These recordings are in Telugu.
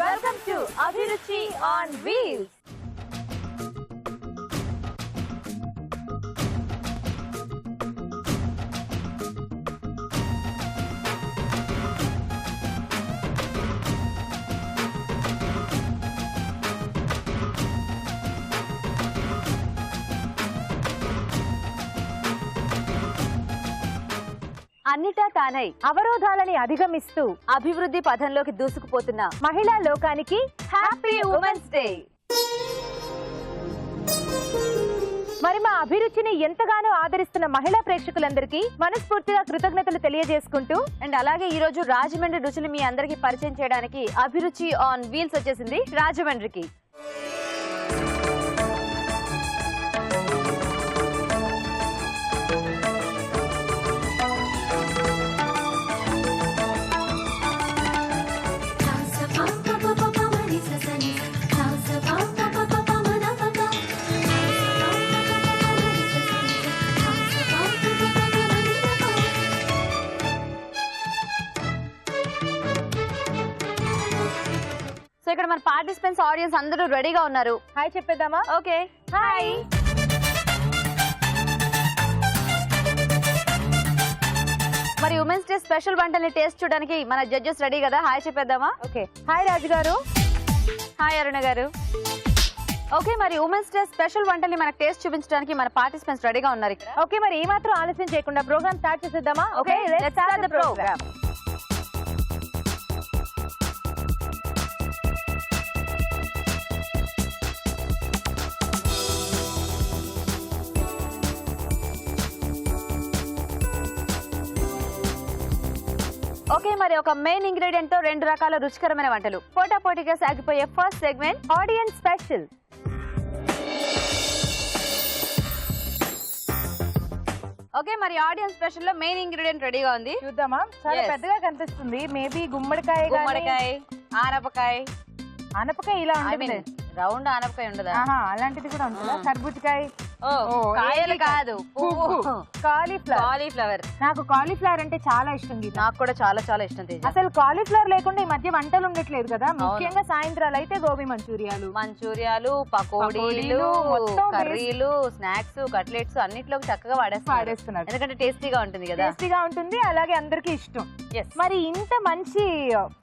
Welcome to Abhiruchi on Wheels. అన్నిటా తానై అవరోధాలని అధిగమిస్తూ అభివృద్ధి పథంలోకి దూసుకుపోతున్న మహిళా లోకానికి హ్యాపీ ఉమెన్స్ డే. మరి మా అభిరుచిని ఎంతగానో ఆదరిస్తున్న మహిళా ప్రేక్షకులందరికీ మనస్ఫూర్తిగా కృతజ్ఞతలు తెలియజేసుకుంటూ అండ్ అలాగే ఈ రోజు రాజమండ్రి రుచులు మీ అందరికీ పరిచయం చేయడానికి అభిరుచి ఆన్ వీల్స్ వచ్చేసింది రాజమండ్రికి. సో ఇక్కడ మన పార్టిసిపెంట్స్ ఆడియన్స్ అందరూ రెడీగా ఉన్నారు. హాయ్ చెప్పేద్దామా? Okay hi. మరి ఉమెన్స్ డే స్పెషల్ వంటల్ని టేస్ట్ చూడడానికి మన జడ్జెస్ రెడీ కదా? హాయ్ చెప్పేద్దామా? Okay hi Raju garu. Hi అరుణ గారు. ఓకే మరి ఉమెన్స్ డే స్పెషల్ వంటల్ని మనకు టేస్ట్ చూపించడానికి మన పార్టిసిపెంట్స్ రెడీగా ఉన్నారు ఇక్కడ. ఓకే మరి ఏమాత్రం ఆలస్యం చేయకుండా ప్రోగ్రామ్ స్టార్ట్ చేసేద్దామా? Okay let's start the program. Okay మరి ఒక మెయిన్ ఇంగ్రీడియంట్ తో రెండు రకాల రుచికరమైన వంటలు పోటాపోటీగా సాగిపోయే first segment audience special. Okay మరి ఆడియన్స్ స్పెషల్ లో మెయిన్ ఇంగ్రీడియంట్ రెడీగా ఉంది, చూద్దామా? చాలా పెద్దగా కనిపిస్తుంది. మేబీ గుమ్మడికాయ, ఆనపకాయ ఇలా ఉంటుంది. రౌండ్ ఆనపకాయ ఉండదా? అలాంటిది కూడా ఉంటుందా? కర్బూజకాయ, కాయలు కాదు, కాలీఫ్లవర్. నాకు కాలీఫ్లవర్ అంటే చాలా ఇష్టం. నాకు కూడా చాలా చాలా ఇష్టం. అసలు కాలీఫ్లవర్ లేకుండా ఈ మధ్య వంటలు ఉండట్లేదు కదా. ముఖ్యంగా సాయంత్రాలు అయితే గోబీ మంచూరియాలు, పకోడీలు, కర్రీలు, స్నాక్స్, కట్లెట్స్ అన్నిట్లోకి చక్కగా వాడేస్తున్నారు. ఎందుకంటే టేస్టీగా ఉంటుంది కదా. టేస్టీగా ఉంటుంది, అలాగే అందరికి ఇష్టం. మరి ఇంత మంచి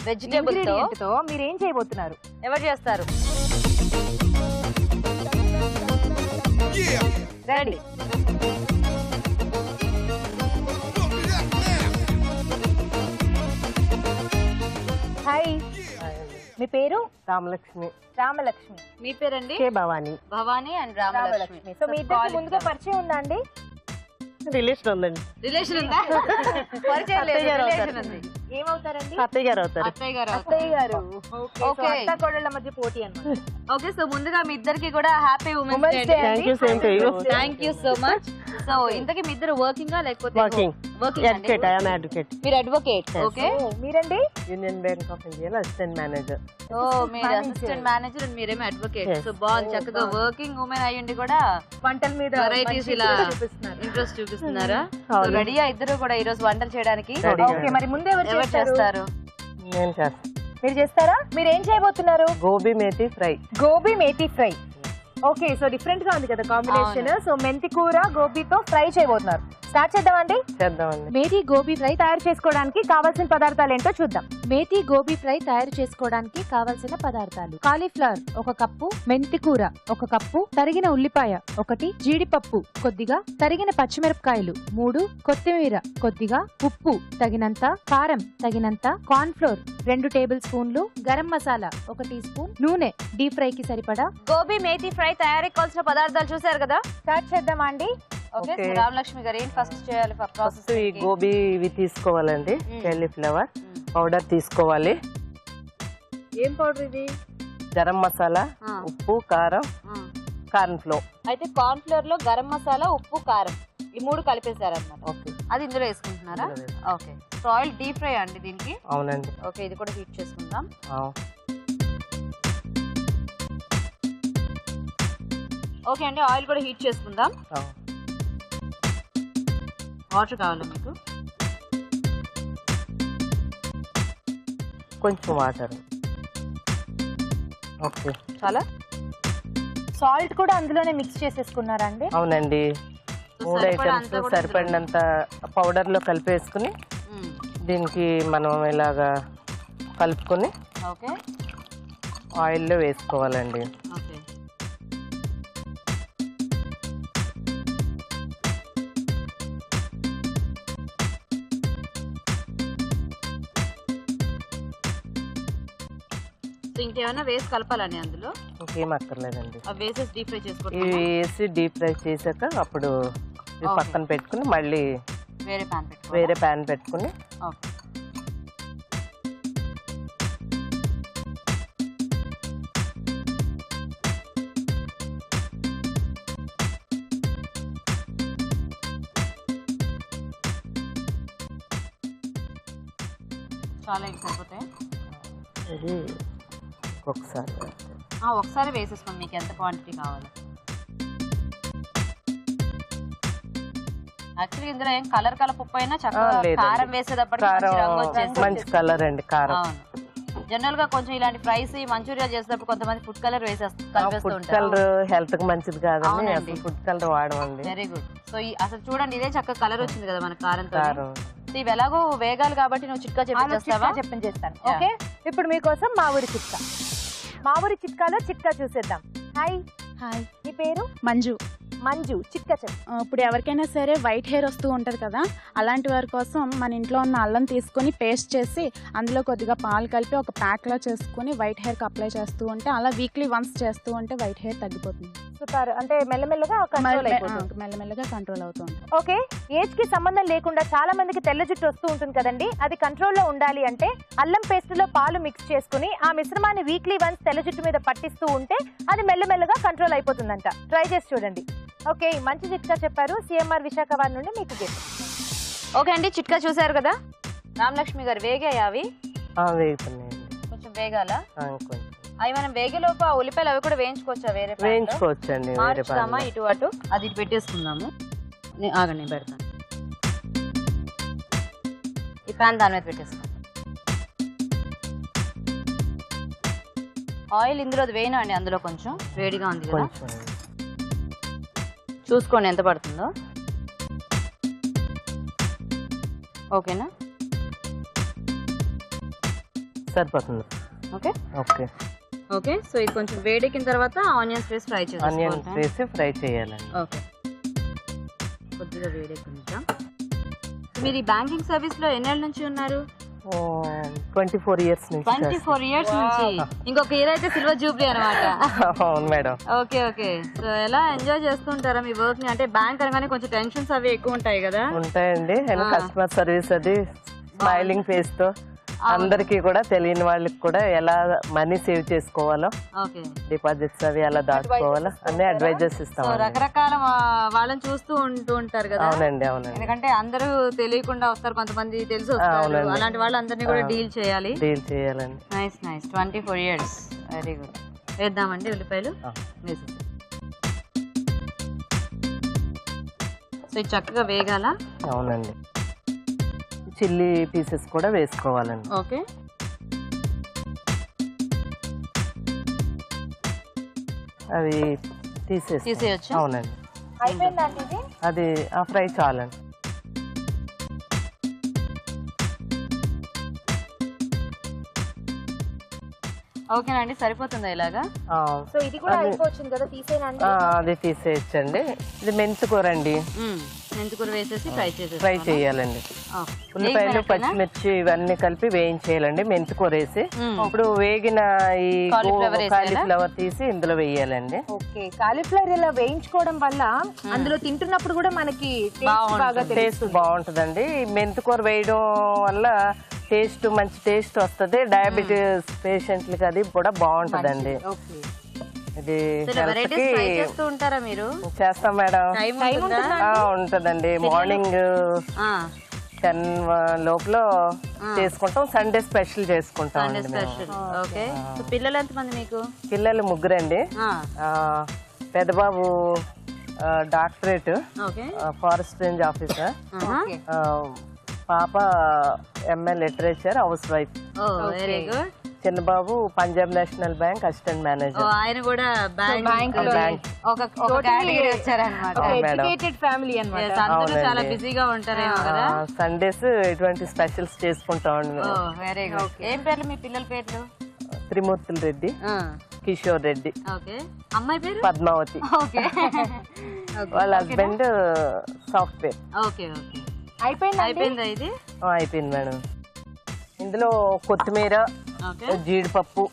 వెజిటేబుల్ తో మీరు ఏం చేయబోతున్నారు? ఎవరు చేస్తారు? రెడీ. హాయ్, మీ పేరు? రామలక్ష్మి. రామలక్ష్మి. మీ పేరండి? భవానీ. భవానీ అండ్ రామలక్ష్మి. సో మీ ఇద్దరికి ముందుగా పరిచయం ఉందా అండి? రిలేషన్ ఉందండి. రిలేషన్ ఉందా? పరిచయం లేదు, రిలేషన్ ఉంది. ఏమవుతారండి? అత్తయ్య గారు అవుతారు. అత్తయ్య గారు. ఓకే, అత్త కోడళ్ళ మధ్య పోటీ అన్నమాట. ఓకే సో ముందుగా మీ ఇద్దరికి కూడా happy women's day. Thank you. Same to you. Thank you so much. So ఇంతకీ మీ ఇద్దరు వర్కింగ్ లేకపోతే? Working. Advocate. I am advocate. మీరు అడ్వకేట్. ఓకే మీరండి? Union Bank of India assistant manager. Oh మీరు అసిస్టెంట్ మేనేజర్ అండ్ మీరేమో అడ్వకేట్. సో బాగుంది, చక్కగా వర్కింగ్ ఉమెన్ అయ్యండి కూడా వంటల మీద వెరైటీస్ ఇలా ఇంట్రెస్ట్ చూపిస్తున్నారా? రెడీయా ఇద్దరు కూడా ఈ రోజు వంటలు చేయడానికి? ఓకే మరి ముందే ఎవరు చేస్తారు? నేను చేస్తాను. మీరు చేస్తారా? మీరు ఏం చేయబోతున్నారు? Gobi methi fry. Gobi methi fry. Okay so different గా ఉంది కదా కాంబినేషన్. సో మెంతి కూర గోబీతో ఫ్రై చేయబోతున్నారు. స్టార్ట్ చేద్దామండి. మేతి గోబీ ఫ్రై తయారు చేసుకోవడానికి కావాల్సిన పదార్థాలు ఏంటో చూద్దాం. మేతి గోబీ ఫ్రై తయారు చేసుకోవడానికి కావలసిన పదార్థాలు: కాలీఫ్లవర్ 1 కప్పు, మెంతి కూర 1 కప్పు, తరిగిన ఉల్లిపాయ 1, జీడిపప్పు కొద్దిగా, తరిగిన పచ్చిమిరపకాయలు 3, కొత్తిమీర కొద్దిగా, ఉప్పు తగినంత, కారం తగినంత, కార్న్ ఫ్లోర్ 2 టేబుల్ స్పూన్లు, గరం మసాలా 1 టీ స్పూన్, నూనె డీప్ ఫ్రై కి సరిపడా. గోబీ మేతి ఫ్రై తయారీకి కావాల్సిన పదార్థాలు చూసారు కదా. స్టార్ట్ చేద్దామా అండి? ఓకే రామలక్ష్మి గారు ఏంటి ఫస్ట్ చేయాలి? ఫస్ట్ ఈ గోబీ ఇవి తీసుకోవాలండి. కాలీఫ్లవర్ పౌడర్ తీసుకోవాలి. ఏం పౌడర్ ఇది? గరం మసాలా, ఉప్పు, కారం, కార్న్ ఫ్లోర్. అయితే కార్న్ ఫ్లోర్ లో గరం మసాలా, ఉప్పు, కారం ఈ 3 కలిపేశారన్నమాట. ఓకే అది ఇందులో వేసుకుంటున్నారా? Okay so oil deep fry అండి దీనికి? అవునండి. ఓకే ఇది కూడా హీట్ చేసుకుందాం. ఓకే అండి ఆయిల్ కూడా హీట్ చేసుకుందాం. వాటర్ కావాలా మీకు? కొంచెం వాటర్. ఓకే. చాలా. సాల్ట్ కూడా అందులోనే మిక్స్ చేసేసుకున్నారా అండి? అవునండి, 3 ఐటమ్స్ సరిపడినంత పౌడర్ లో కలిపేసుకుని దీనికి మనం ఇలాగా కలుపుకొని ఓకే ఆయిల్లో వేసుకోవాలండి. ఓకే. ఇంకేమైనా వేసి కలపాలని అందులో? ఇంకేం అక్కర్లేదండి. వేసేసి డీప్ ఫ్రై చేసుకోవాలి. ఇవి వేసి డీప్ ఫ్రై చేశాక అప్పుడు ఇవి పక్కన పెట్టుకుని మళ్ళీ వేరే ప్యాన్ పెట్టుకుని చాలా సరిపోతాయి. ఇది ఒకసారి వేసేసుకోండి మీకు ఎంత క్వాంటిటీ కావాలో. యాక్చువల్లీ ఇందులో ఏం కలర్ కలపకపోయినా చక్కగా కారం వేసేటప్పటికి మంచి కలర్ అండి కారం. జనరల్ గా కొంచెం ఇలాంటి ఫ్రైస్ మంచూరియా చేసేటప్పుడు కొంతమంది ఫుడ్ కలర్ వేసేస్తారు. ఫుడ్ కలర్ హెల్త్ కి మంచిది కాదండి, అసలు ఫుడ్ కలర్ వాడమండి. Very good. సో అసలు చూడండి ఇదే చక్కగా కలర్ వచ్చింది కదా మన కారంతో. ఇవి ఎలాగో వేగాలి కాబట్టి నువ్వు చిట్కా చెప్పించేస్తాను. ఓకే, ఇప్పుడు మీకోసం మా ఊరి చిట్కా. మా ఊరి చిట్కాలో చిట్కా చూసేద్దాం. హాయ్. హాయ్, మీ పేరు? మంజు. మంజు, చిట్కా చెప్పు. ఇప్పుడు ఎవరికైనా సరే వైట్ హెయిర్ వస్తూ ఉంటుంది కదా, అలాంటి వారి కోసం మన ఇంట్లో ఉన్న అల్లం తీసుకొని పేస్ట్ చేసి అందులో కొద్దిగా పాలు కలిపి ఒక ప్యాక్లా చేసుకుని వైట్ హెయిర్కి అప్లై చేస్తూ ఉంటే, అలా వీక్లీ వన్స్ చేస్తూ ఉంటే వైట్ హెయిర్ తగ్గిపోతుంది. సూపర్. అంటే మెల్లమెల్లగా కంట్రోల్ అవుతుంది. ఓకే, ఏజ్ కి సంబంధం లేకుండా చాలా మందికి తెల్ల జుట్టు వస్తూ ఉంటుంది కదండి, అది కంట్రోల్లో ఉండాలి అంటే అల్లం పేస్ట్ లో పాలు మిక్స్ చేసుకుని ఆ మిశ్రమాన్ని వీక్లీ వన్స్ తెల్ల జుట్టు మీద పట్టిస్తూ ఉంటే అది మెల్లమెల్లగా కంట్రోల్ అయిపోతుందంట. ట్రై చేసి చూడండి. ఓకే, మంచి చిట్కా చెప్పారు. సిఎంఆర్ విశాఖ వారి నుండి మీకు గిఫ్ట్. ఓకే అండి, చిట్కా చూసారు కదా. రామలక్ష్మి గారు, వేగాయా అవి? కొంచెం వేగాలా? అవి మనం వేగేలోపు ఉల్లిపాయలు అవి కూడా వేయించుకోవచ్చా? వేయించుకోవచ్చండి. ఇటు అటు అది ఇటు పెట్టేసుకుందాము. ఆగండి, నేను పెడతాను. ఈ ప్యాన్ దాని మీద పెట్టేసుకుందాం. ఆయిల్ ఇందులో వేయను అండి, అందులో కొంచెం వేడిగా ఉంది కదా, చూసుకోండి ఎంత పడుతుందో. ఓకేనా? సరిపోతుంది. Okay okay okay. సో ఇది కొంచెం వేడెక్కిన తర్వాత ఆనియన్స్ వేసి ఫ్రై చేయాలి. ఆనియన్స్ వేసి ఫ్రై చేయాలండి. ఓకే, కొద్దిగా వేడెక్కించాం. మీరు ఈ బ్యాంకింగ్ సర్వీస్ లో ఎన్నేళ్ళ నుంచి ఉన్నారు? 24 years నుంచి. 24 years నుంచి. ఇంకొక ఇయర్ అయితే సిల్వర్ జూబ్లీ అనమాట. అవును మేడం. Okay okay. సో ఎలా ఎంజాయ్ చేస్తుంటారా మీ వర్క్ ని? అంటే బ్యాంక్ అనగానే కొంచెం టెన్షన్స్ అవి ఎక్కువ ఉంటాయి కదా. ఉంటాయండి, కస్టమర్ సర్వీస్ అది స్మైలింగ్ ఫేస్ తో అందరికి కూడా తెలియని వాళ్ళకి కూడా ఎలా మనీ సేవ్ చేసుకోవాలో, డిపాజిట్స్ అవి ఎలా దాచుకోవాలో అన్ని అడ్వైజెస్ ఇస్తాం. రకరకాల వాళ్ళని చూస్తూ ఉంటారు కదా. అవునండి అవునండి. ఎందుకంటే అందరూ తెలియకుండా వస్తారు, కొంతమంది తెలిసి వస్తారు. అలాంటి వాళ్ళందరినీ కూడా డీల్ చేయాలండి. Nice nice. 24 years. Very good. వేద్దామండి ఉల్లిపాయలు. సో ఇది చక్కగా వేగాల. అవునండి. చిల్లీ పీసెస్ కూడా వేసుకోవాలండి. ఓకే. అవి తీసేయచ్చు. అవునండి. అది ఫ్రై చాలండి. ఓకేనండి, సరిపోతుందా ఇలాగా? సో ఇది కూడా అయిపోతుంది కదా, తీసేనండి. అది తీసేయచ్చండి. ఇది మెంతికూర అండి. మెంతికూర వేసేసి ఫ్రై చేయాలండి. ఉల్లిపాయలు పచ్చిమిర్చి ఇవన్నీ కలిపి వేయించేయాలండి మెంతికూర వేసి. ఇప్పుడు వేగిన ఈ కాలీఫ్లవర్ తీసి ఇందులో వేయాలండి. ఓకే, కాలీఫ్లవర్ ఇలా వేయించుకోవడం వల్ల అందులో తింటున్నప్పుడు కూడా మనకి టేస్ట్ బాగుంటుందండి. మెంతికూర వేయడం వల్ల మంచి టేస్ట్ వస్తుంది. డయాబెటీస్ పేషెంట్లకి అది కూడా బాగుంటుందండి. ఇది ఉంటారా మీరు? చేస్తాం మేడం. ఉంటుందండి. మార్నింగ్ 10 లోపల చేసుకుంటాం. సండే స్పెషల్ చేసుకుంటాం. పిల్లలు ఎంతమంది మీకు? పిల్లలు 3 అండి. పెద్దబాబు డాక్టరేట్, ఫారెస్ట్ రేంజ్ ఆఫీసర్. పాప MA literature, housewife. Very good. చిన్న బాబు Punjab national bank assistant manager. ఆయన కూడా బ్యాంక్ ఒక కేటగిరీ వచ్చారన్నమాట. ఎడ్యుకేటెడ్ ఫ్యామిలీ అన్నమాట. అందరూ చాలా బిజీగా ఉంటారేమో కదా. సండేస్ ఇటువంటి స్పెషల్స్ చేసుకుంటాం. Very good. ఏం పేర్లు మీ పిల్లల పేర్లు? త్రిమూర్తుల రెడ్డి, కిషోర్ రెడ్డి. ఓకే. అమ్మాయి పేరు? పద్మావతి. ఓకే. వాళ్ళ హస్బెండ్ సాఫ్ట్వేర్. Okay okay. అయిపోయిందా ఇది? అయిపోయింది మేడం. ఇందులో కొత్తిమీర, జీడిపప్పు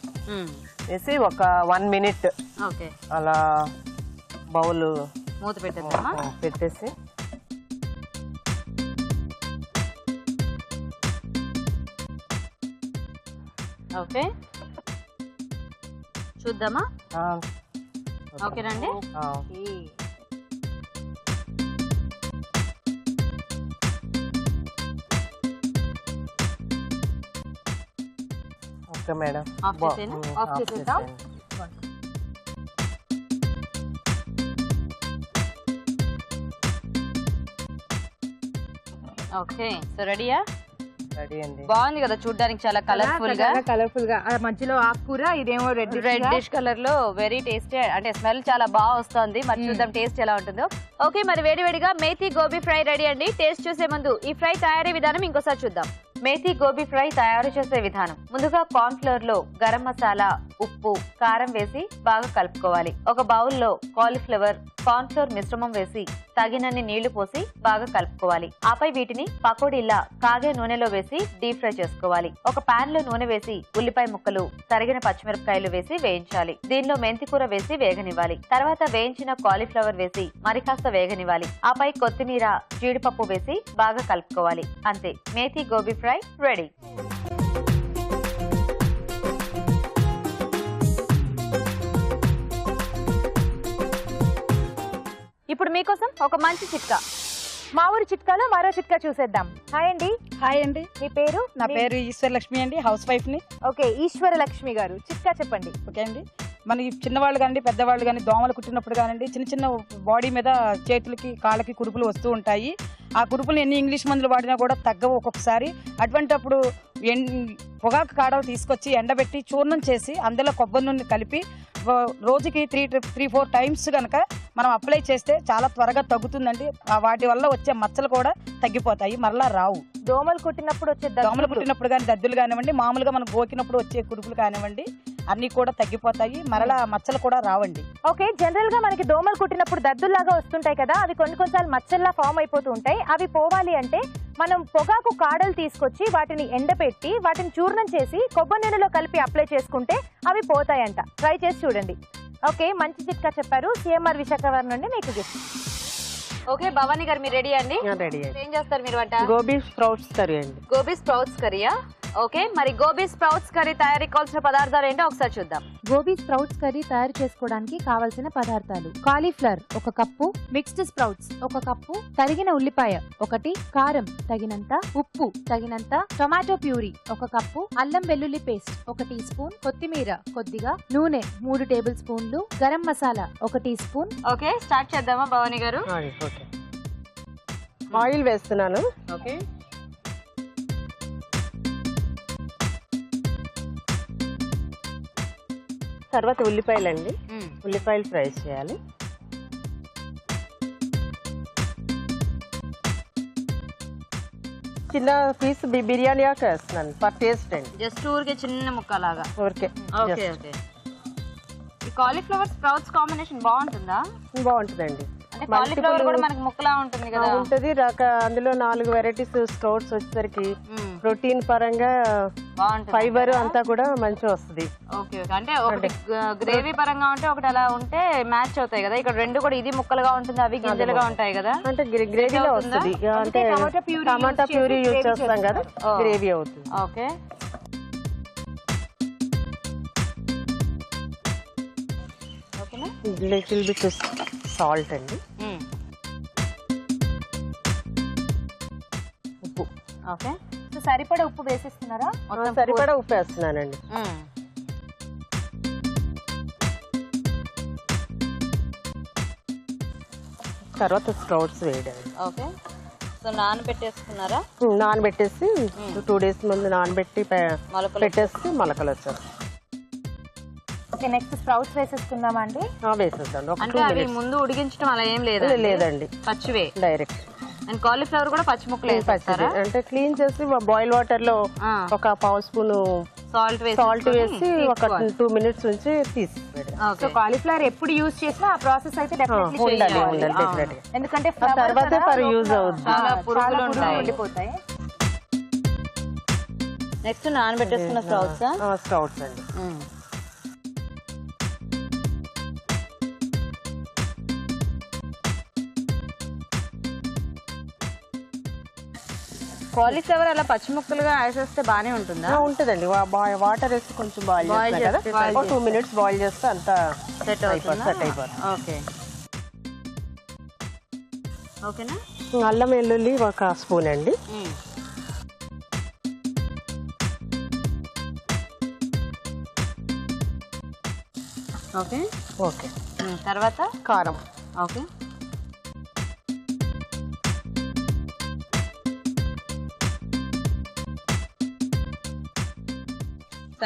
వేసి ఒక 1 minute ఓకే అలా బౌల్ మూత పెట్టేద్దామా? పెట్టేసి ఓకే చూద్దామా? ఓకేనండి. Okay madam. ఆఫ్ చేసేద్దాం. ఓకే సో రెడీయా? రెడీ అండి. బాగుంది కదా చూడడానికి, చాలా కలర్ఫుల్ గా. మధ్యలో ఆకుకూర, ఇదేమో రెడ్డిష్ కలర్ లో వెరీ టేస్టీ. అంటే స్మెల్ చాలా బాగా వస్తుంది. మరి చూద్దాం టేస్ట్ ఎలా ఉంటుందో. ఓకే మరి వేడివేడిగా మేథీ గోబీ ఫ్రై రెడీ అండి. టేస్ట్ చూసే ముందు ఈ ఫ్రై తయారీ విధానం ఇంకోసారి చూద్దాం. మేథీ గోబీ ఫ్రై తయారు చేసే విధానం. ముందుగా కార్న్ ఫ్లోర్ లో గరం మసాలా, ఉప్పు, కారం వేసి బాగా కలుపుకోవాలి. ఒక బౌల్లో కాలీఫ్లవర్, కార్న్ ఫ్లోర్ మిశ్రమం వేసి తగినన్ని నీళ్లు పోసి బాగా కలుపుకోవాలి. ఆపై వీటిని పకోడీలా కాగే నూనెలో వేసి డీప్ ఫ్రై చేసుకోవాలి. ఒక పాన్ లో నూనె వేసి ఉల్లిపాయ ముక్కలు, తరిగిన పచ్చిమిరపకాయలు వేసి వేయించాలి. దీనిలో మెంతికూర వేసి వేగనివ్వాలి. తర్వాత వేయించిన కాలీఫ్లవర్ వేసి మరి కాస్త వేగనివ్వాలి. ఆపై కొత్తిమీర, జీడిపప్పు వేసి బాగా కలుపుకోవాలి. అంతే, మేథీ గోబీ ఫ్రై రెడీ. ఇప్పుడు మీకోసం ఒక మంచి చిట్కా. మా ఊరి చిట్కాలో మరో చిట్కా చూసేద్దాం. హాయ్ అండి. హాయ్ అండి. మీ పేరు? నా పేరు ఈశ్వరలక్ష్మి అండి, హౌస్ వైఫ్ ని. ఓకే, ఈశ్వరలక్ష్మి గారు చిట్కా చెప్పండి. ఓకే అండి. మనకి చిన్నవాళ్ళు కానీ పెద్దవాళ్ళు కానీ దోమలు కుట్టినప్పుడు కానివ్వండి, చిన్న చిన్న బాడీ మీద చేతులకి కాళ్ళకి కురుపులు వస్తూ ఉంటాయి. ఆ కురుపులు ఎన్ని ఇంగ్లీష్ మందులు వాడినా కూడా తగ్గవు ఒక్కొక్కసారి. అటువంటప్పుడు పొగాకు కాడలు తీసుకొచ్చి ఎండబెట్టి చూర్ణం చేసి అందులో కొబ్బరి నూనె కలిపి రోజుకి 3-4 times కనుక మనం అప్లై చేస్తే చాలా త్వరగా తగ్గుతుందండి. వాటి వల్ల వచ్చే మచ్చలు కూడా తగ్గిపోతాయి, మరలా రావు. దోమలు కుట్టినప్పుడు వచ్చే దోమలు కుట్టినప్పుడు కానీ దద్దులు కానివ్వండి, మామూలుగా మనం గోకినప్పుడు వచ్చే కురుపులు కానివ్వండి, అన్ని కూడా తగ్గిపోతాయి, మరలా మచ్చలు కూడా రావండి. ఓకే, జనరల్ గా మనకి దోమలు కుట్టినప్పుడు దద్దుల్లాగా వస్తుంటాయి కదా, అవి కొన్నిసార్లు మచ్చల్లా ఫామ్ అయిపోతూ ఉంటాయి. అవి పోవాలి అంటే మనం పొగాకు కాడలు తీసుకొచ్చి వాటిని ఎండపెట్టి వాటిని చూర్ణం చేసి కొబ్బరి నూనెలో కలిపి అప్లై చేసుకుంటే అవి పోతాయంట. ట్రై చేసి చూడండి. ఓకే, మంచి చిట్కా చెప్పారు. సిఎంఆర్ విశాఖపట్నం నుండి మీకు గిఫ్ట్. ఓకే భవానీ గారు మీరు రెడీ అండి? రెడీ. ఏం చేస్తారు మీరు వంట? గోబీ స్ప్రౌట్స్ కర్రీ అండి. గోబీ స్ప్రౌట్స్ కర్రీయా? ఓకే, మరి గోబీ స్ప్రౌట్స్ కర్రీ తయారీకి కావాల్సిన పదార్థాలు ఏంటో ఒకసారి చూద్దాం. గోబీ స్ప్రౌట్స్ కర్రీ తయారు చేసుకోవడానికి కావలసిన పదార్థాలు: cauliflower 1 cup, mixed sprouts 1 cup, తరిగిన ఉల్లిపాయ 1, కారం తగినంత, ఉప్పు తగినంత, టొమాటో ప్యూరీ 1 కప్పు, అల్లం వెల్లుల్లి పేస్ట్ 1 టీ స్పూన్, కొత్తిమీర కొద్దిగా, నూనె 3 టేబుల్ స్పూన్లు, garam masala 1 teaspoon. Okay, start చేద్దామా భవానీ గారు? ఓకే, ఆయిల్ వేస్తున్నాను. ఓకే, తర్వాత ఉల్లిపాయలండి, ఉల్లిపాయలు ఫ్రై చేయాలి. చిన్న పీస్ బిర్యానీ ఆకు వేస్తున్నాను ఫర్ టేస్ట్ అండి. జస్ట్ ఊరికే చిన్న ముక్కలాగా. ఊరికే. Okay okay. ఈ కాలీఫ్లవర్ స్ప్రౌట్స్ కాంబినేషన్ బాగుంటుందా? బాగుంటుందండి. అంటే కాలీఫ్లవర్ కూడా మనకి ముక్కలా ఉంటుంది కదా. ఉంటది. అందులో 4 వెరైటీస్ స్ప్రౌట్స్ వచ్చేసరికి ప్రోటీన్ పరంగా ఫైబర్ అంతా కూడా మంచిగా వస్తుంది. Okay okay. అంటే ఒకటి గ్రేవీ పరంగా ఉంటే ఒకటి అలా ఉంటే మ్యాచ్ అవుతాయి కదా. ఇక్కడ రెండు కూడా ఇది ముక్కలుగా ఉంటుంది, అవి గింజలుగా ఉంటాయి కదా. అంటే గ్రేవీలో వస్తుంది. అంటే టమాటా ప్యూరీ యూజ్ చేస్తాం కదా, గ్రేవీ అవుతుంది. ఓకే, ఓకేనా. లిటిల్ బిట్ సాల్ట్ అండి, ఉప్పు. ఓకే, సరిపడా ఉప్పు వేసేస్తున్నారా? సరిపడా ఉప్పు వేస్తున్నానండి. తర్వాత స్ప్రౌట్స్ వేయడం. ఓకే, సో నానబెట్టేసుకున్నారా? నానబెట్టేసి 2 days ముందు నానబెట్టి పెట్టేసి మొలకలు వచ్చారు. ఓకే, నెక్స్ట్ స్ప్రౌట్స్ వేసేసుకుందామా అండి? వేసేస్తాను. ఒక అంటే 2 అవి minutes. ముందు ఉడికించడం అలా ఏం లేదు? లేదండి, పచ్చివే డైరెక్ట్. అండ్ కాలీఫ్లవర్ కూడా పచ్చి ముక్కలు వేసేస్తారా? అంటే క్లీన్ చేసి బాయిల్ వాటర్ లో ఒక 1 స్పూన్ సాల్ట్ వేసి ఒక 2 minutes ఉంచి తీసి. సో కాలీఫ్లవర్ ఎప్పుడు యూజ్ చేసినా ఆ ప్రాసెస్ అయితే డెఫినెట్లీ ఉండాలి, చేయాలి. definitely. ఎందుకంటే తర్వాత ఫర్ యూజ్ అవుతుంది. చాలా పురుగులు ఉండిపోతాయి. నెక్స్ట్ నానబెట్టేసుకున్న స్ప్రౌట్స్. స్ప్రౌట్స్ అండి. కాలీఫ్లవర్ అలా పచ్చి ముక్కలుగా వేసేస్తే బానే ఉంటుందా? ఉంటుందండి. వాటర్ వేసి కొంచెం బాయిల్ చేస్తాం కదా, ఒక 2 minutes బాయిల్ చేస్తే అంతా సెట్ అయిపోతుంది. ఓకే, ఓకేనా. అల్లం వెల్లుల్లి 1 స్పూన్ అండి. ఓకే ఓకే, తర్వాత కారం. ఓకే,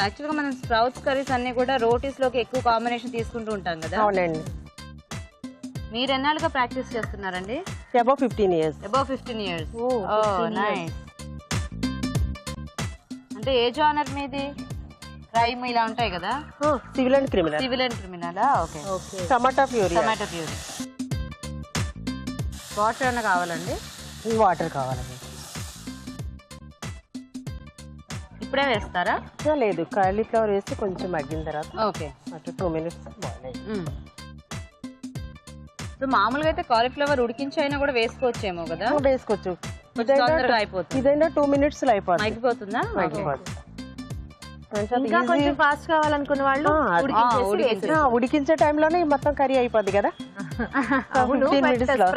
యాక్చువల్గా మనం స్ప్రౌట్స్ కర్రీస్ అన్ని కూడా రోటీస్ లోకి ఎక్కువ కాంబినేషన్ తీసుకుంటూ ఉంటాం కదా. అవునండి. మీరు ఎన్నాళ్ళుగా ప్రాక్టీస్ చేస్తున్నారండి? Above 15 years. Above 15 years. Nice. అంటే ఏ జానర్ మీది? క్రైమ్ ఇలా ఉంటాయి కదా? Civil and criminal. Civil and క్రిమినలా? Okay. Tomato puree. Tomato puree. Water ఏమైనా కావాలండి? వాటర్ కావాలండి. ఇప్పుడే వేస్తారా? లేదు, కాలీఫ్లవర్ వేసి కొంచెం మగ్గిన తర్వాత ఓకే, అటు 2 minutes బాయిల్ అయ్యి. ఇప్పుడు మామూలుగా అయితే కాలీఫ్లవర్ ఉడికించి అయినా కూడా వేసుకోవచ్చేమో కదా? వేసుకోవచ్చు. తొందరగా అయిపోతుంది. ఇదైనా 2 minutes లో అయిపోతుంది. అయిపోతుందా? ఇంకా కొంచెం ఫాస్ట్ కావాలనుకున్న వాళ్ళు ఉడికించే టైంలోనే మొత్తం కర్రీ అయిపోద్ది కదా. 15 minutes లో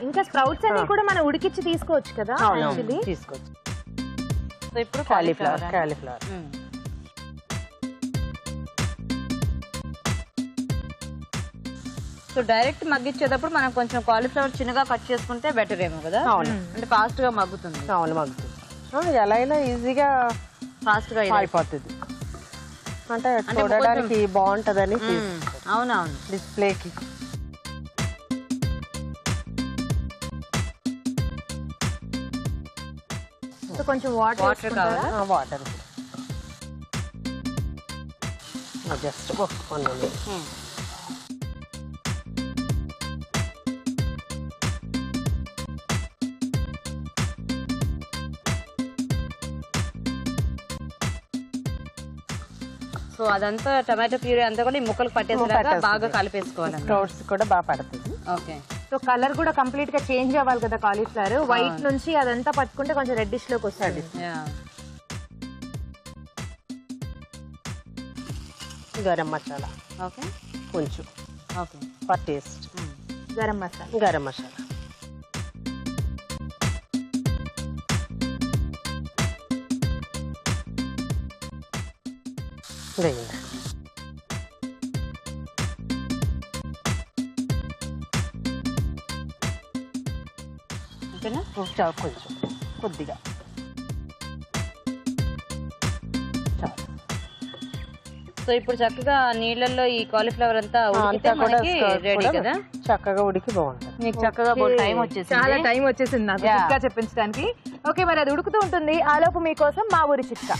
ఇంకా స్ప్రౌట్స్ అన్ని కూడా మనం ఉడికించి తీసుకోవచ్చు కదా. తీసుకోవచ్చు. సో ఇప్పుడు కాలీఫ్లవర్ సో డైరెక్ట్ మగ్గిచ్చేటప్పుడు మనం కొంచెం కాలీఫ్లవర్ చిన్నగా కట్ చేసుకుంటే బెటర్ ఏమో కదా. అంటే ఫాస్ట్ గా మగ్గుతుంది. అవును, మగ్గుతుంది. ఎలా అయినా ఈజీగా ఫాస్ట్ గా అయిపోతుంది. అంటే చూడడానికి బాగుంటదని. అవునవును, డిస్ప్లేకి. కొంచెం వాటర్ కావాలా? Water just 1 minute. సో అదంతా టమాటో ప్యూరీ అంతా కూడా ఈ ముక్కలు పట్టేసేలాగా బాగా కలిపేసుకోవాలి. స్ప్రౌట్స్ కూడా బాగా పడుతుంది. ఓకే. సో కలర్ కూడా కంప్లీట్ గా చేంజ్ అవ్వాలి కదా. కాలీఫ్లవర్ వైట్ నుంచి అదంతా పట్టుకుంటే కొంచెం రెడ్డిష్ లోకి వస్తుంది. గరం మసాలా. ఓకే, కొంచెం. Okay, for taste. Garam masala. Garam masala. వేయండి. ఓకేనా? కొంచెం కొద్దిగా. సో ఇప్పుడు చక్కగా నీళ్ళల్లో ఈ కాలీఫ్లవర్ అంతా ఉడికితే మనకి రెడీ కదా. చక్కగా ఉడికి బాగుంటుంది. మీకు చక్కగా టైం వచ్చేసింది. చాలా టైం వచ్చేసింది నాకు చిట్కా చెప్పించడానికి. ఓకే, మరి అది ఉడుకుతూ ఉంటుంది. ఆలోపు మీకోసం మా ఊరి చిట్కా.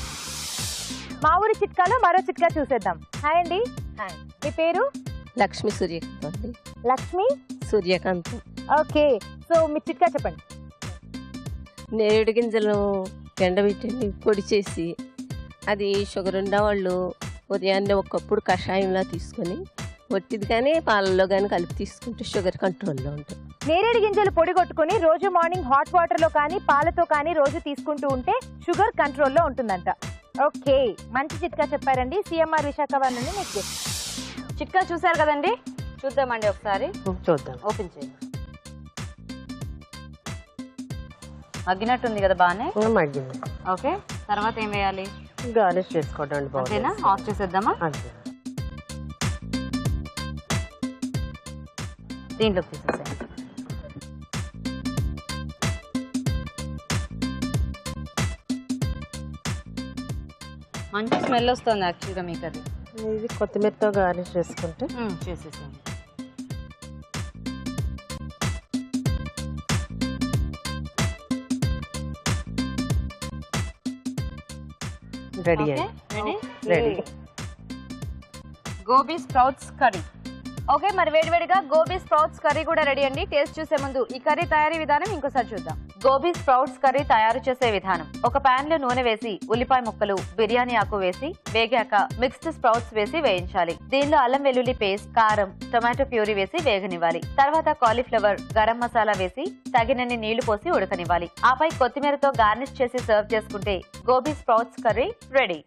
మా ఊరి చిట్కాలో మరో చిట్కా చూసేద్దాం. హాయ్ అండి. మీ పేరు? లక్ష్మి సూర్యకాంత్. లక్ష్మి సూర్యకాంత్. ఓకే, సో మీ చిట్కా చెప్పండి. నేరేడు గింజలు ఎండబెట్టండి, పొడి చేసి అది షుగర్ ఉన్న వాళ్ళు ఉదయాన్నే ఒకప్పుడు కషాయంలా తీసుకొని ఒట్టిది కానీ పాలల్లో కానీ కలిపి తీసుకుంటే షుగర్ కంట్రోల్లో ఉంటుంది. నేరేడు గింజలు పొడి కొట్టుకుని రోజు మార్నింగ్ హాట్ వాటర్ లో కానీ పాలతో కానీ రోజు తీసుకుంటూ ఉంటే షుగర్ కంట్రోల్లో ఉంటుందంట. ఓకే, మంచి చిట్కా చెప్పారండి. సిఎంఆర్ విశాఖపట్నం నుండి మీకు చిట్కా చూసారు కదండి. చూద్దామండి ఒకసారి. చూద్దాం. ఓపెన్ చేయండి. మగ్గినట్టుంది కదా బాగానే. మగ్గింది. ఓకే, తర్వాత ఏం వేయాలి? గార్నిష్ చేసుకోవడం. అంతేనా? ఆఫ్ చేసేద్దామా? అంతే. దీంట్లోకి తీసేసేయండి. మంచి స్మెల్ వస్తుంది యాక్చువల్గా మీకు అది. ఇది కొత్తిమీరతో గార్నిష్ చేసుకుంటే చేసేసాను. Ready ready. Gobi sprouts curry. Okay, మరి వేడివేడిగా గోబీ స్ప్రౌట్స్ కర్రీ కూడా రెడీ అండి. టేస్ట్ చూసే ముందు ఈ కర్రీ తయారీ విధానం ఇంకోసారి చూద్దాం. గోబీ స్ప్రౌట్స్ కర్రీ తయారు చేసే విధానం: ఒక పాన్ లో నూనె వేసి ఉల్లిపాయ ముక్కలు, బిర్యానీ ఆకు వేసి వేగాక మిక్స్డ్ స్ప్రౌట్స్ వేసి వేయించాలి. దీనిలో అల్లం వెల్లుల్లి పేస్ట్, కారం, టొమాటో ప్యూరీ వేసి వేగనివ్వాలి. తర్వాత కాలీఫ్లవర్, గరం మసాలా వేసి తగినన్ని నీళ్లు పోసి ఉడకనివ్వాలి. ఆపై కొత్తిమీరతో గార్నిష్ చేసి సర్వ్ చేసుకుంటే gobi sprouts curry ready.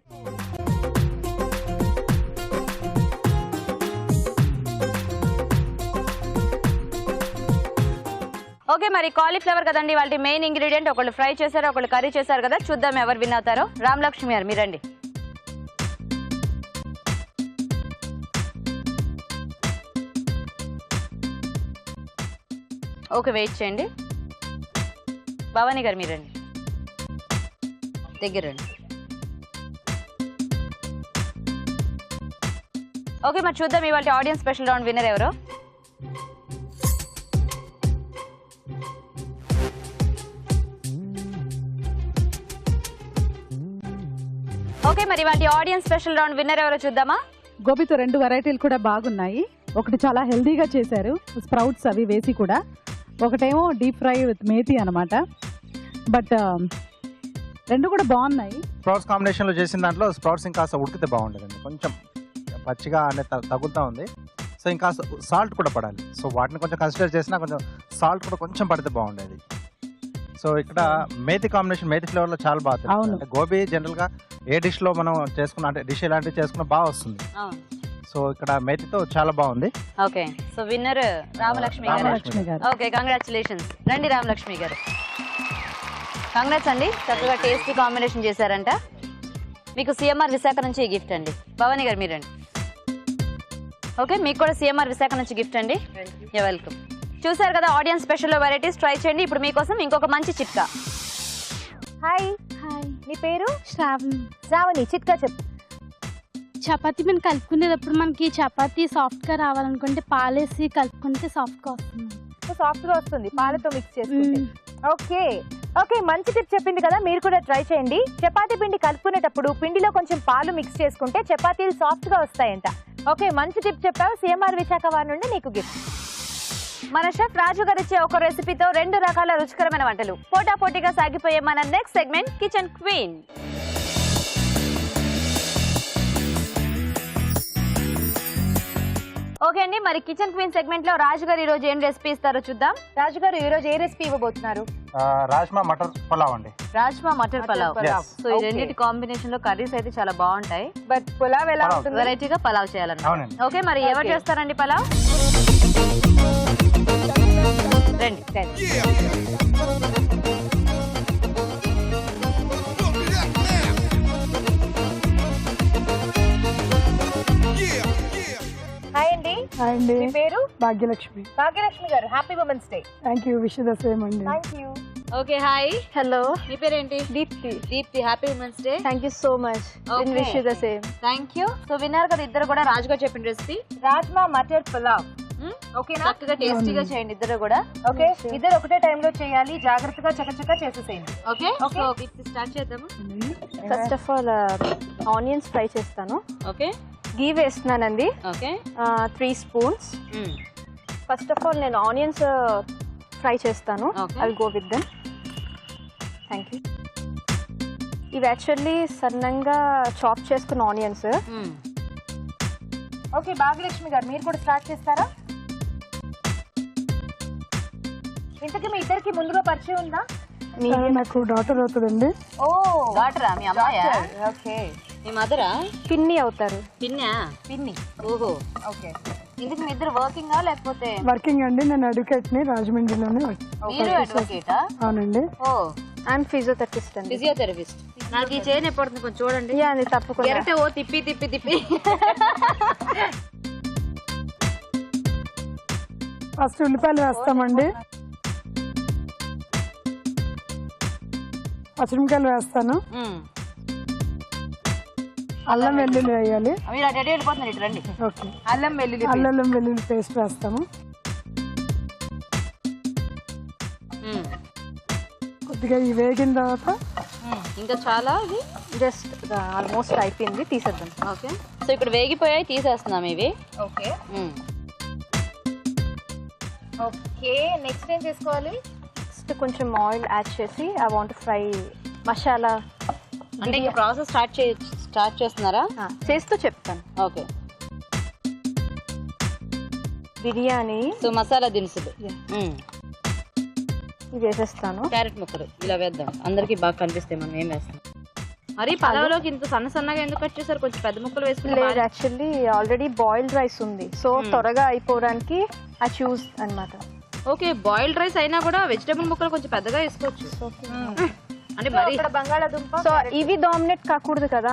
Okay, మరి కాలీఫ్లవర్ కదండి వాళ్ళ మెయిన్ ఇంగ్రీడియంట్. ఒకళ్ళు ఫ్రై చేశారు, ఒకళ్ళు కర్రీ చేశారు కదా. చూద్దాం ఎవరు విన్ అవుతారో. రామలక్ష్మి గారు మీరండి. ఓకే, వెయిట్ చేయండి. భవానీ గారు మీరండి, దగ్గర రండి. ఓకే, మరి చూద్దాం ఇవాళ ఆడియన్స్ స్పెషల్ రౌండ్ విన్నర్ ఎవరో. ఓకే, మరి వాటి ఆడియన్స్ స్పెషల్ రౌండ్ విన్నర్ ఎవరో చూద్దామా. గోబీతో 2 వెరైటీలు కూడా బాగున్నాయి. ఒకటి చాలా హెల్దీగా చేశారు, స్ప్రౌట్స్ అవి వేసి కూడా. ఒకటేమో డీప్ ఫ్రై విత్ మేతి అనమాట. బట్ 2 కూడా బాగున్నాయి. స్ప్రౌట్స్ కాంబినేషన్లో చేసిన దాంట్లో స్ప్రౌట్స్ ఇంకా ఉడికితే బాగుండేదండి. కొంచెం పచ్చిగా అనేది తగులుతూ ఉంది. సో ఇంకా సాల్ట్ కూడా పడాలి. సో వాటిని కొంచెం కన్సిడర్ చేసినా కొంచెం సాల్ట్ కూడా కొంచెం పడితే బాగుండేది. సో ఇక్కడ మేతి కాంబినేషన్, మేతి ఫ్లేవర్లో చాలా బాగా. అంటే గోబీ జనరల్గా ఏ డిష్లో మనం చేసుకున్న, అంటే డిష్ ఎలాంటివి చేసుకున్నా బాగా వస్తుంది. సో ఇక్కడ మేతితో చాలా బాగుంది. ఓకే, సో విన్నర్ రామలక్ష్మి గారు. Okay, congratulations. రండి రామలక్ష్మి గారు. కంగ్రాట్స్ అండి, చక్కగా టేస్టీ కాంబినేషన్ చేశారంట. మీకు సిఎంఆర్ విశాఖ నుంచి గిఫ్ట్ అండి. భవానీ గారు మీరండి. ఓకే, మీకు కూడా సిఎంఆర్ విశాఖ నుంచి గిఫ్ట్ అండి. You welcome. చూసారు కదా ఆడియన్స్ స్పెషల్ వెరైటీస్, ట్రై చేయండి. ఇప్పుడు మీకోసం ఇంకొక మంచి చిట్కా. హాయ్. హాయ్, నీ పేరు? శ్రావణి. చిట్కా చెప్పు. చపాతీ మనం కలుపుకునేటప్పుడు మనకి చపాతీ సాఫ్ట్గా రావాలనుకుంటే పాలేసి కలుపుకుంటే సాఫ్ట్గా వస్తుంది. సాఫ్ట్ గా వస్తుంది పాలతో మిక్స్ చేసుకుంటే. ఓకే ఓకే, మంచి టిప్ చెప్పింది కదా, మీరు కూడా ట్రై చేయండి. చపాతీ పిండి కలుపుకునేటప్పుడు పిండిలో కొంచెం పాలు మిక్స్ చేసుకుంటే చపాతీలు సాఫ్ట్ గా వస్తాయంట. ఓకే, మంచి టిప్ చెప్పావు. సిఎంఆర్ విశాఖ వారి నుండి నీకు గిఫ్ట్. మన షెఫ్ రాజు గారు ఇచ్చే ఒక రెసిపీతో 2 రకాల రుచికరమైన వంటలు. పోటాపోటీగా సాగిపోయే మన next segment kitchen queen. Okay అండి, మరి కిచెన్ క్వీన్ సెగ్మెంట్ లో రాజు గారు ఈ రోజు ఏం రెసిపీ ఇస్తారో చూద్దాం. రాజు గారు ఈ రోజు ఏ రెసిపీ ఇవ్వబోతున్నారు? రాజ్మా మటర్ పులావ్ అండి. రాజ్మా మటర్ పులావ్. సో ఈ రెండింటి కాంబినేషన్ లో కర్రీస్ అయితే చాలా బాగుంటాయి. బట్ పులావ్ ఎలా ఉంటుంది? వెరైటీగా పలావ్ చేయాలన్నమాట. ఓకే, మరి ఎవరు చేస్తారండి పలావ్? రండి. హాయ్ అండి. హాయ్ అండి. మీ పేరు? Bhagyalakshmi. Bhagyalakshmi garu, happy women's day. Thank you, wish the same అండి. Thank you. Okay, hi. Hello, మీ పేరేంటి? Deepti. Deepti, happy women's day. Thank you so much. Wish the same. Thank you. So విన్నారు కదా ఇద్దరు కూడా రాజు గారు చెప్పిన రెసిపీ రాజ్మా మటర్ పులావ్. ఓకేనా? చక్కగా టేస్టీగా చేయండి ఇద్దరు కూడా. ఓకే, ఇద్దరు ఒకటే టైంలో చేయాలి. జాగ్రత్తగా చకచకా చేసేసేయండి. ఓకే, సో స్టార్ట్ చేద్దాము. First of all onions fry చేస్తాను. ఓకే, గీ వేస్తున్నానండి. Okay, 3 spoons. First of all నేను ఆనియన్స్ ఫ్రై చేస్తాను. I will go with them. Thank you. ఇవి యాక్చువల్లీ సన్నంగా చాప్ చేసుకున్న ఆనియన్స్. ఓకే, భాగ్యలక్ష్మి గారు మీరు కూడా స్టార్ట్ చేస్తారా? ఇంతకీ మీ ఇద్దరికి ముందుగా పరిచయం ఉందా? నాకు డాటర్ అవుతుందండి. ఓ, డాటరా? మీ అమ్మాయా? ఓకే, మీ మదరా? పిన్ని అవుతారు. పిన్నా? పిన్ని. ఓహో, ఓకే. ఇందుకు మీ ఇద్దరు వర్కింగా లేకపోతే? వర్కింగ్ అండి, నేను అడ్వకేట్ ని రాజమండ్రిలోనే. మీరు అడ్వకేటా? అవునండి. ఓ, ఐఎమ్ ఫిజియోథెరపిస్ట్ అండి. ఫిజియోథెరపిస్ట్. నాకు ఈ చైన్ ఎప్పుడు కొంచెం చూడండి. యా, అది తప్పకుండా. ఎరటే ఓ తిప్పి తిప్పి తిప్పి. ఫస్ట్ ఉల్లిపాయలు వేస్తామండి, పచ్చిమిరపకాయలు వేస్తాను, అల్లం వెల్లుల్లి వేయాలి. మీరు అటు వెళ్ళిపోతున్నారు, ఇటు రండి. ఓకే. అల్లం వెల్లుల్లి అల్లం వెల్లుల్లి పేస్ట్ వేస్తాము. కొద్దిగా ఇవి వేగిన తర్వాత ఇంకా చాలా ఇది జస్ట్ ఆల్మోస్ట్ అయిపోయింది, తీసేద్దాం. ఓకే. సో ఇక్కడ వేగిపోయాయి, తీసేస్తున్నాం ఇవి. ఓకే. ఓకే, నెక్స్ట్ ఏం చేసుకోవాలి? నెక్స్ట్ కొంచెం ఆయిల్ యాడ్ చేసి ఐ వాంట్ ఫ్రై మసాలా. అంటే ఈ ప్రాసెస్ స్టార్ట్ చేస్తున్నారా? చేస్తూ చెప్తాను. ఓకే. బిర్యానీ సో మసాలా దినుసులు ఇవి వేసేస్తాను. క్యారెట్ ముక్కలు ఇలా వేద్దాం, అందరికి బాగా కనిపిస్తాయి మనం ఏం వేస్తాం. మరి పలావ్లోకి ఇంత సన్నగా ఎందుకు కట్ చేశారు? కొంచెం పెద్ద ముక్కలు వేసుకుంటే. లేదు, యాక్చువల్లీ ఆల్రెడీ బాయిల్డ్ రైస్ ఉంది, సో త్వరగా అయిపోవడానికి ఆ చూస్ అన్నమాట. ఓకే, బాయిల్డ్ రైస్ అయినా కూడా వెజిటబుల్ ముక్కలు కొంచెం పెద్దగా వేసుకోవచ్చు. అంటే మరి బంగాళాదుంప. సో ఇవి డామినేట్ కాకూడదు కదా,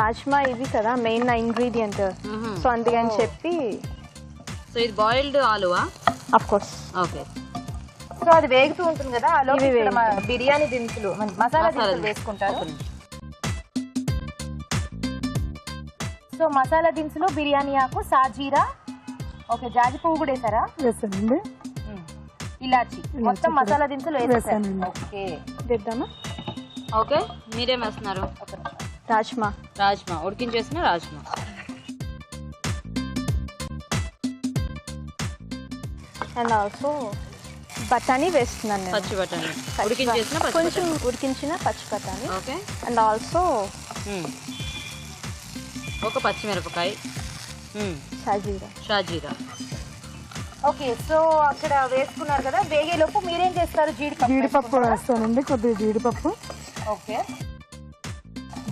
రాజ్మా ఇవి కదా మెయిన్ ఇంగ్రీడియంట్, సో అందుకని చెప్పి. సో ఇది బాయిల్డ్ ఆలువా? Of course. ఓకే. సో అది వేగుతూ ఉంటుంది కదా, బిర్యానీ దినుసులు మసాలా దినుసులు వేసుకుంటారు. సో మసాలా దినుసులు, బిర్యానీ ఆకు, సాజీరా, ఓకే, జాజి పువ్వు కూడా వేసారా? వేసానండి. ఇలాచి, మొత్తం మసాలా దినుసులు వేసాను. ఓకే, వేద్దామా? ఓకే. మీరేం వేస్తున్నారు? రాజ్మా. ఉడికించేసిన రాజ్మా. అండ్ ఆల్సో బఠానీ వేస్తున్నాను నేను. పచ్చి బఠానీ ఉడికించేసిన, కొంచెం ఉడికించిన పచ్చి బఠానీ. ఓకే. అండ్ ఆల్సో ఒక పచ్చిమిరపకాయ, షాజీరా. ఓకే. సో అక్కడ వేసుకున్నారు కదా, వేగేలోపు మీరేం చేస్తారు? జీడిపప్పు వేస్తానండి, కొద్దిగా జీడిపప్పు. ఓకే.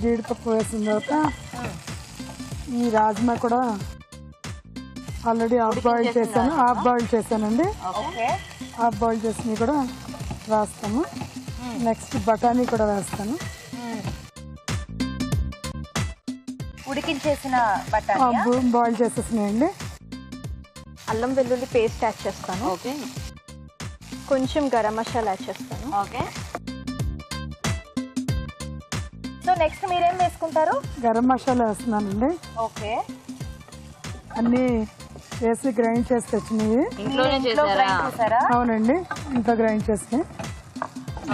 జీడిపప్పు వేసిన తర్వాత ఈ రాజ్మా కూడా ఆల్రెడీ హాఫ్ బాయిల్ చేశానండి. ఓకే. హాఫ్ బాయిల్ చేసినవి కూడా వేస్తాము. నెక్స్ట్ బఠానీ కూడా వేస్తాను. ఉడికించేసిన బఠానీ బాయిల్ చేసేసినాయండి. అల్లం వెల్లుల్లి పేస్ట్ యాడ్ చేస్తాను. ఓకే. కొంచెం గరం మసాలా యాడ్ చేస్తాను. ఓకే. సో నెక్స్ట్ మీరేం వేసుకుంటారు? గరం మసాలా వేస్తున్నానండి. ఓకే. అన్నీ వేసి గ్రైండ్ చేసి తెచ్చినవి. అవునండి, ఇంట్లో గ్రైండ్ చేసి.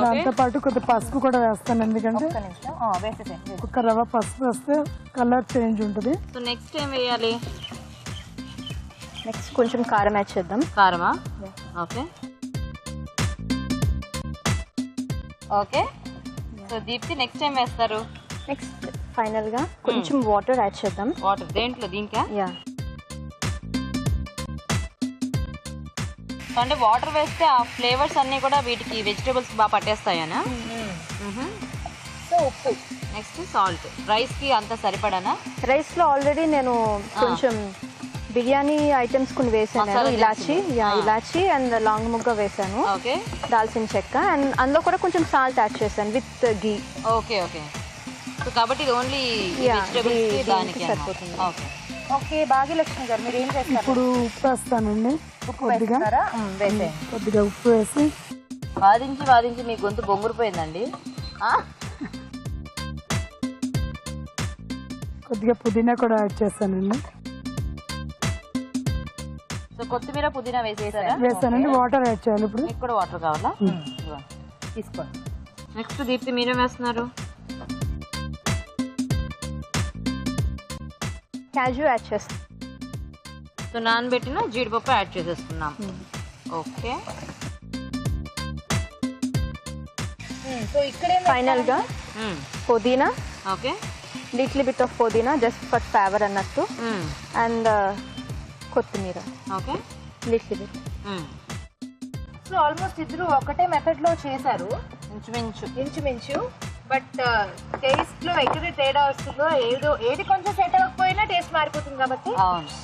దాంతో పాటు కొద్దిగా పసుపు కూడా వేస్తాను, ఎందుకంటే ఒక రవ్వ పసుపు వేస్తే కలర్ చేంజ్ ఉంటుంది. సో నెక్స్ట్ ఏం వేయాలి? నెక్స్ట్ కొంచెం కారం యాడ్ చేద్దాం. కారమా? Okay. Okay. So Deepti next ఏం వేస్తారు? నెక్స్ట్ ఫైనల్ గా కొంచెం వాటర్ యాడ్ చేద్దాం. వాటర్ దేంట్లో? దీనికా? యా. అంటే వాటర్ వేస్తే ఆ ఫ్లేవర్స్ అన్ని కూడా వీటికి వెజిటేబుల్స్ బాగా పట్టేస్తాయనా? సో ఉప్పు, నెక్స్ట్ సాల్ట్. రైస్ కి అంత సరిపడానా? రైస్ లో ఆల్రెడీ నేను కొంచెం బిర్యానీ ఐటమ్స్ కొన్ని వేసాను. ఇలాచి అండ్ లాంగ్ ముగ్గ వేసాను. ఓకే. దాల్చిన చెక్క, అండ్ అందులో కూడా కొంచెం సాల్ట్ యాడ్ చేశాను with ghee. Okay. Okay. So కాబట్టి ఇది ఓన్లీ వెజిటేబుల్స్ కి దానికి సరిపోతుంది. ఓకే. ఓకే. భాగ్యలక్ష్మి గారు మీరు ఏం చేస్తారు? ఇప్పుడు ఉప్పు వేస్తానండి. కొద్దిగా ఉప్పు వేసి వాదించి మీ గొంతు బొంగురిపోయిందండి. కొద్దిగా పుదీనా కూడా యాడ్ చేస్తానండి. సో కొత్తిమీర, పుదీనా వేసానండి. వాటర్ యాడ్ చేయాలి. ఇప్పుడు మీకు కూడా వాటర్ కావాలా? తీసుకోండి. నెక్స్ట్ దీప్తి మీరేం వేస్తున్నారు? క్యాజు యాడ్ చేస్తాం. సో నానబెట్టిన జీడిపప్పు యాడ్ చేసేస్తున్నాం. ఓకే. సో ఇక్కడ ఫైనల్ గా పుదీనా. ఓకే. లిటిల్ బిట్ ఆఫ్ పుదీనా జస్ట్ ఫర్ ఫ్లేవర్ అన్నట్టు. అండ్ కొత్తిమీర. Okay. Little bit. So almost ఇద్దరు ఒకటే మెథడ్ లో చేశారు ఇంచుమించు. బట్ టేస్ట్ లో ఎక్కడ తేడా వస్తుందో, ఏది కొంచెం సెట్ అవ్వకపోయినా టేస్ట్ మారిపోతుంది కాబట్టి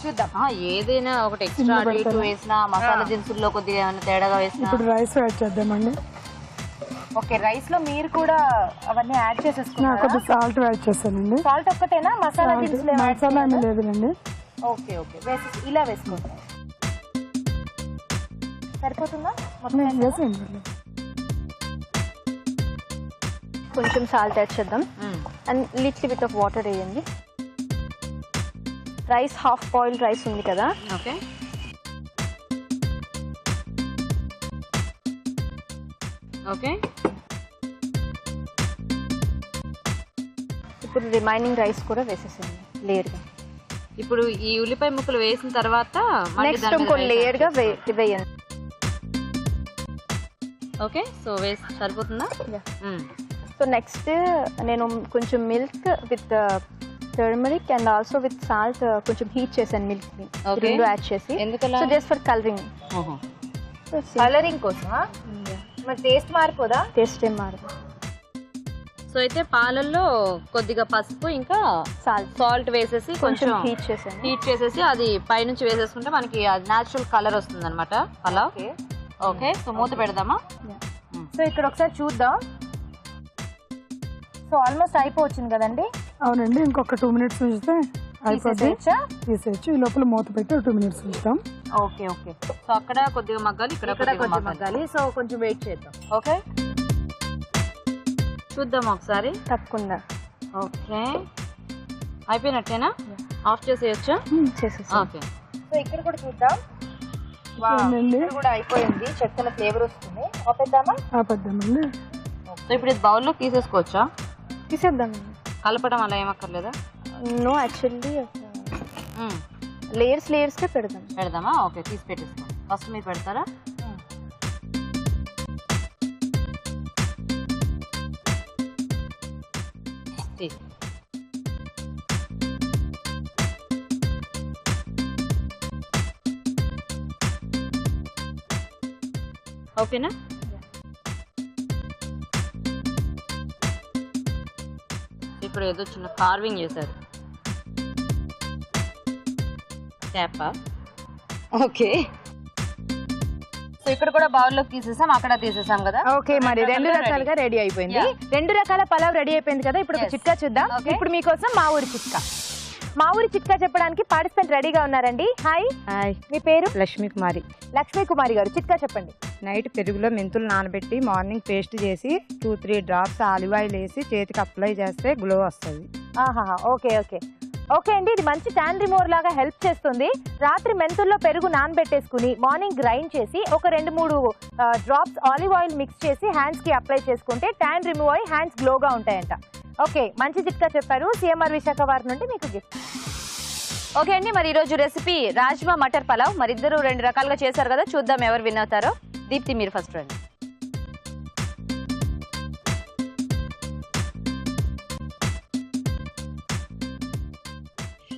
చూద్దాం. ఏదైనా ఒకటి ఎక్స్ట్రా వేసినా, మసాలా దినుసుల్లో కొద్దిగా ఏమైనా తేడాగా వేసినా. ఇప్పుడు రైస్ యాడ్ చేద్దామండి. ఓకే. రైస్ లో మీరు కూడా అవన్నీ యాడ్ చేసేసుకున్నారు. కొద్దిగా సాల్ట్ యాడ్ చేశానండి. సాల్ట్ ఒక్కటేనా? మసాలా దినుసులు మసాలా ఏమీ లేదులేండి. ఓకే. ఇలా వేసుకోండి. సరిపోతుందా? కొంచెం సాల్ట్ యాడ్ చేద్దాం and little bit of water వేయండి. రైస్ హాఫ్ బాయిల్డ్ రైస్ ఉంది కదా, ఓకే ఓకే. ఇప్పుడు రిమైనింగ్ రైస్ కూడా వేసేసేయండి లేయర్గా. ఇప్పుడు ఈ ఉల్లిపాయ ముక్కలు వేసిన తర్వాత నెక్స్ట్ ఇంకో లేయర్గా వేయండి. ఓకే, సో వేసి సరిపోతుందా? సో నెక్స్ట్ నేను కొంచెం milk with turmeric and also with salt కొంచెం హీట్ చేశాను మిల్క్ ని, రెండు యాడ్ చేసి. ఎందుకలా? So just for colouring. Colouring కోసమా? మరి టేస్ట్ మారిపోదా? టేస్ట్ ఏం మారదు. సో అయితే పాలల్లో కొద్దిగా పసుపు ఇంకా సాల్ట్ వేసేసి కొంచెం హీట్ చేసేసి అది పైనుంచి వేసేసుకుంటే మనకి న్యాచురల్ కలర్ వస్తుంది అనమాట పలావ్. ఓకే, సో మూత పెడదామా? సో ఇక్కడ ఒకసారి చూద్దాం. సో ఆల్మోస్ట్ అయిపోవచ్చింది కదండి? అవునండి, ఇంకొక 2 minutes ఉంచితే అయిపోద్ది. తీసేయచ్చు. ఈ లోపల మూత పెట్టి 2 minutes ఉంచుతాం. Okay okay. సో అక్కడ కొద్దిగా మగ్గాలి, ఇక్కడ కొద్దిగా మగ్గాలి. సో కొంచెం వెయిట్ చేద్దాం. ఓకే, చూద్దాం ఒకసారి. తప్పకుండా. ఓకే, అయిపోయినట్టేనా? ఆఫ్ చేసేయచ్చా? ఓకే. సో ఇక్కడ కూడా చూద్దాం. ఇక్కడ కూడా అయిపోయింది, చక్కని ఫ్లేవర్ వస్తుంది. ఆపేద్దామా? ఆపేద్దామండి. సో ఇప్పుడు ఇది బౌల్లో తీసేసుకోవచ్చా? తీసేద్దాం. కలపడం అలా ఏమక్కర్లేదా? నో, యాక్చువల్లీ లేయర్స్ గా పెడదామా? ఓకే, తీసి పెట్టేసుకోండి. ఫస్ట్ మీరు పెడతారా? ఓకేనా? ఇప్పుడు ఏదో చిన్న కార్వింగ్ చేశారు. క్యాపా? ఓకే. సో ఇక్కడ కూడా బౌల్లోకి తీసేసాం, అక్కడ తీసేసాం కదా. ఓకే, మరి 2 రకాలుగా రెడీ అయిపోయింది. 2 రకాల పలావ్ రెడీ అయిపోయింది కదా. ఇప్పుడు ఒక చిట్కా చూద్దాం. ఇప్పుడు మీకోసం మా ఊరి చిట్కా. మా ఊరి చిట్కా చెప్పడానికి పార్టిసిపెంట్ రెడీగా ఉన్నారండి. హాయ్. హాయ్, మీ పేరు? లక్ష్మీ కుమారి. లక్ష్మీ కుమారి గారు, చిట్కా చెప్పండి. నైట్ పెరుగులో మెంతులు నానబెట్టి మార్నింగ్ పేస్ట్ చేసి 2-3 drops ఆలివ్ ఆయిల్ వేసి చేతికి అప్లై చేస్తే గ్లో వస్తుంది. ఆహా, ఓకే ఓకే ఓకే అండి. ఇది మంచి ట్యాన్ రిమూవర్ లాగా హెల్ప్ చేస్తుంది. రాత్రి మెంతుల్లో పెరుగు నానబెట్టేసుకుని మార్నింగ్ గ్రైండ్ చేసి ఒక 2-3 డ్రాప్స్ ఆలివ్ ఆయిల్ మిక్స్ చేసి హ్యాండ్స్ కి అప్లై చేసుకుంటే ట్యాన్ రిమూవ్ అయ్యి హ్యాండ్స్ గ్లోగా ఉంటాయంట. ఓకే, మంచి చిట్కా చెప్పారు. సిఎంఆర్ విశాఖ వారి నుండి మీకు గిఫ్ట్. ఓకే అండి, మరి ఈరోజు రెసిపీ రాజ్మా మటర్ పలావ్. మరి ఇద్దరు 2 రకాలుగా చేశారు కదా, చూద్దాం ఎవరు విన్ అవుతారో. దీప్తి, మీరు ఫస్ట్ రండి.